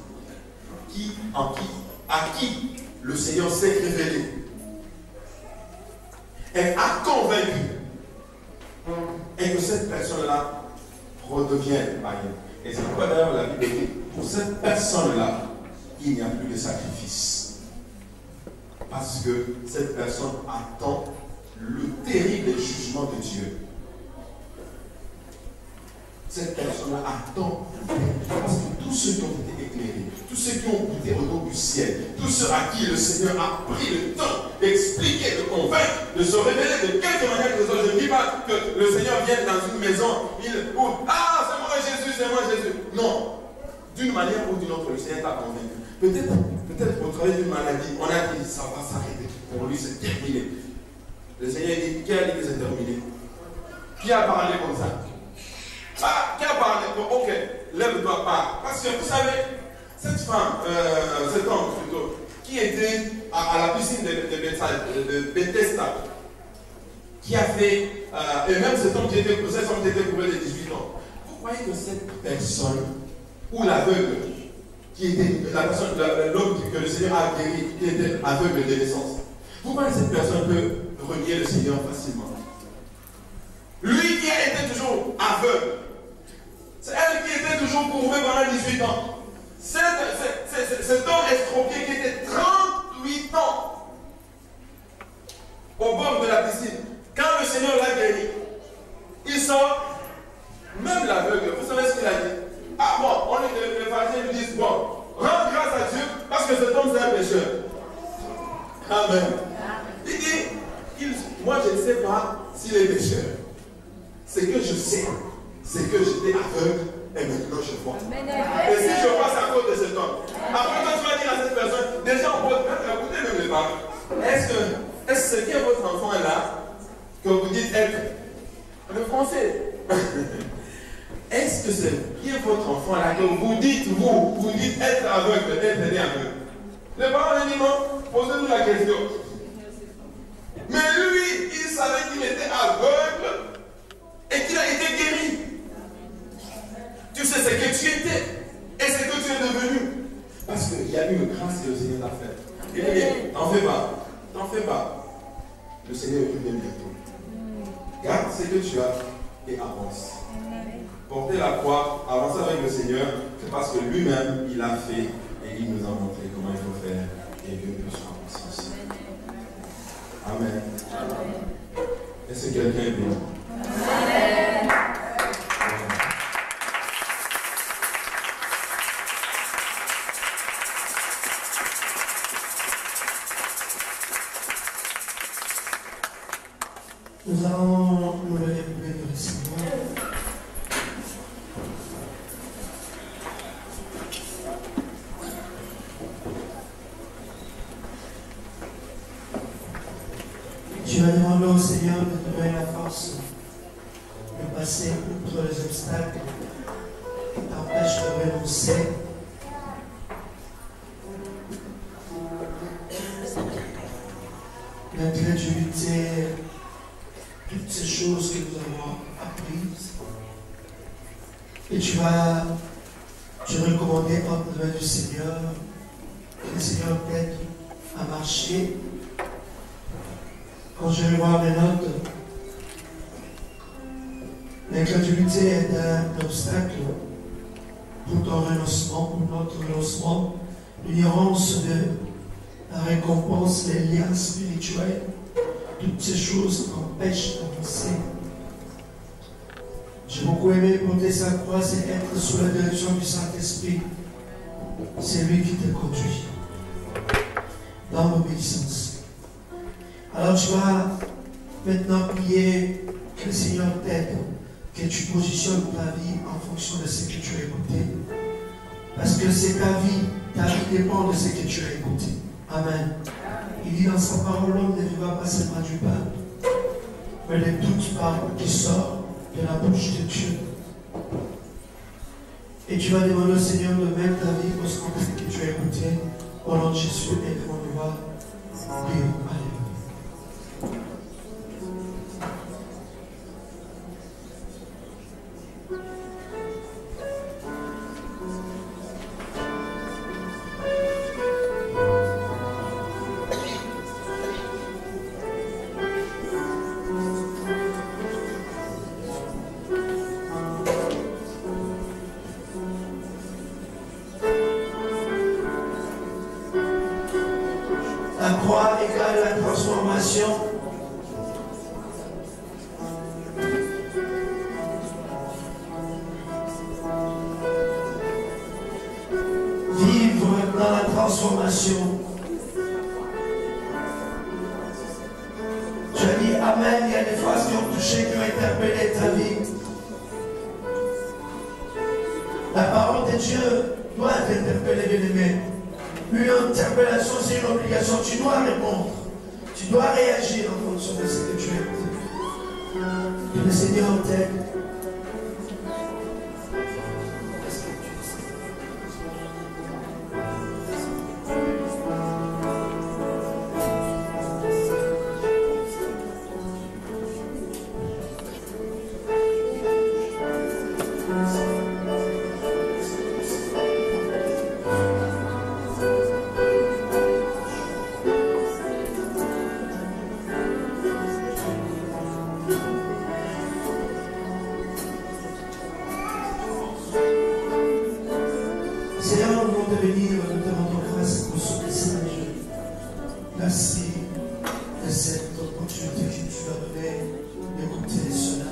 à qui le Seigneur s'est révélé et a convaincu et que cette personne-là redevienne païenne. Et c'est pourquoi d'ailleurs la Bible dit, pour cette personne-là, il n'y a plus de sacrifice. Parce que cette personne attend le terrible jugement de Dieu. Cette personne-là attend, parce que tous ceux qui ont été éclairés, tous ceux qui ont goûté au nom du ciel, tous ceux à qui le Seigneur a pris le temps d'expliquer, de convaincre, de se révéler de quelque manière que ce soit. Je ne dis pas que le Seigneur vienne dans une maison, ah, c'est moi Jésus, c'est moi Jésus. Non, d'une manière ou d'une autre, le Seigneur t'a convaincu. Peut-être au travers d'une maladie, on a dit ça va s'arrêter. Pour lui, c'est terminé. Le Seigneur dit, qui a dit que c'est terminé? Qui a parlé comme ça? Ah, qui a parlé? Ok, lève-toi pas. Parce que vous savez, cette femme, cet homme plutôt, qui était à la piscine de Bethesda, qui a fait, et même cet homme qui était couvré de 18 ans, vous croyez que cette personne, ou l'aveugle, qui était la personne, l'homme que le Seigneur a guéri, qui était aveugle de naissance, vous croyez que cette personne peut renier le Seigneur facilement? Lui qui a été toujours aveugle, c'est elle qui était toujours courbée pendant 18 ans. Cet homme estropié qui était 38 ans au bord de la piscine. Quand le Seigneur l'a guéri, il sort, même l'aveugle, vous savez ce qu'il a dit? Ah bon, les pharisiens lui disent, bon, rends grâce à Dieu parce que cet homme c'est un pécheur. Amen. Il dit, moi je ne sais pas s'il est pécheur. Ce que je sais, c'est que j'étais aveugle et maintenant je vois. Et si je vois, c'est à cause de cet homme. Après, quand tu vas dire à cette personne, déjà on peut écouter même les parents. Est-ce que ce qui est votre enfant est là, que vous dites être le français? Est-ce que c'est qui est votre enfant là, que vous dites être aveugle, être né aveugle? Les parents ont dit non, posez-nous la question. Mais lui, il savait qu'il était aveugle et qu'il a été guéri. Tu sais ce que tu étais et ce que tu es devenu. Parce qu'il y a une grâce que le Seigneur t'a faite. Il dit, t'en fais pas, t'en fais pas. Le Seigneur est bien bientôt. Garde ce que tu as et avance. Porter la croix, avancer avec le Seigneur, c'est parce que lui-même, il a fait et il nous a montré comment il faut faire et que nous puissions avancer aussi. Amen. Est-ce que quelqu'un est bien? Amen. Nous allons nous lever pour bénir le Seigneur. Tu vas demander au Seigneur de te donner la force de passer outre les obstacles qui t'empêchent de renoncer. L'incrédulité, toutes ces choses que nous avons apprises. Et tu vas te recommander entre les mains du Seigneur, que le Seigneur t'aide à marcher. Quand je vais voir mes notes, l'incrédulité est un obstacle pour ton renoncement, pour notre renoncement, l'ignorance de la récompense, les liens spirituels, toutes ces choses empêchent d'avancer. J'ai beaucoup aimé porter sa croix, c'est être sous la direction du Saint-Esprit. C'est lui qui te conduit dans l'obéissance. Alors tu vas maintenant prier que le Seigneur t'aide, que tu positionnes ta vie en fonction de ce que tu as écouté. Parce que c'est ta vie dépend de ce que tu as écouté. Amen. Il dit dans sa parole, l'homme ne vivra pas seulement du pain, mais de toute parole qui sort de la bouche de Dieu. Et tu vas demander au Seigneur de mettre ta vie au centre de ce que tu as écouté, au nom de Jésus, et devant nous voir. Alléluia. La croix égale la transformation. Vivre dans la transformation. Tu as dit Amen, il y a des phrases qui ont touché, qui ont interpellé ta vie. La parole de Dieu doit t'interpeller, bien-aimé. Une interpellation, c'est une obligation. Tu dois répondre. Tu dois réagir en fonction de ce que tu es. Que le Seigneur t'aide. Seigneur, nous voulons te bénir, nous te rendons grâce pour ce message. Merci de cette opportunité que tu as donnée d'écouter cela.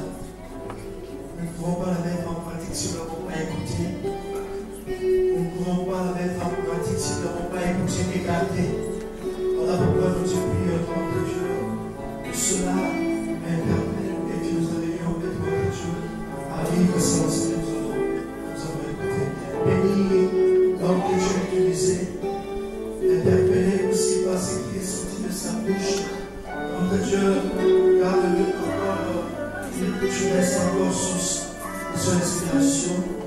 Nous ne pouvons pas la mettre en pratique si nous ne l'avons pas écouté. Nous ne pouvons pas la mettre en pratique si nous ne l'avons pas écouté et gardé. Voilà pourquoi nous te prions, notre Dieu, que cela interpelle et que nous arrivions, notre Dieu, à vivre sans ce que nous avons écouté. Bénis l'homme que tu as utilisé, interpellé aussi par ce qui est sorti de sa bouche. Notre Dieu, garde-le encore, que tu laisses encore source de son inspiration.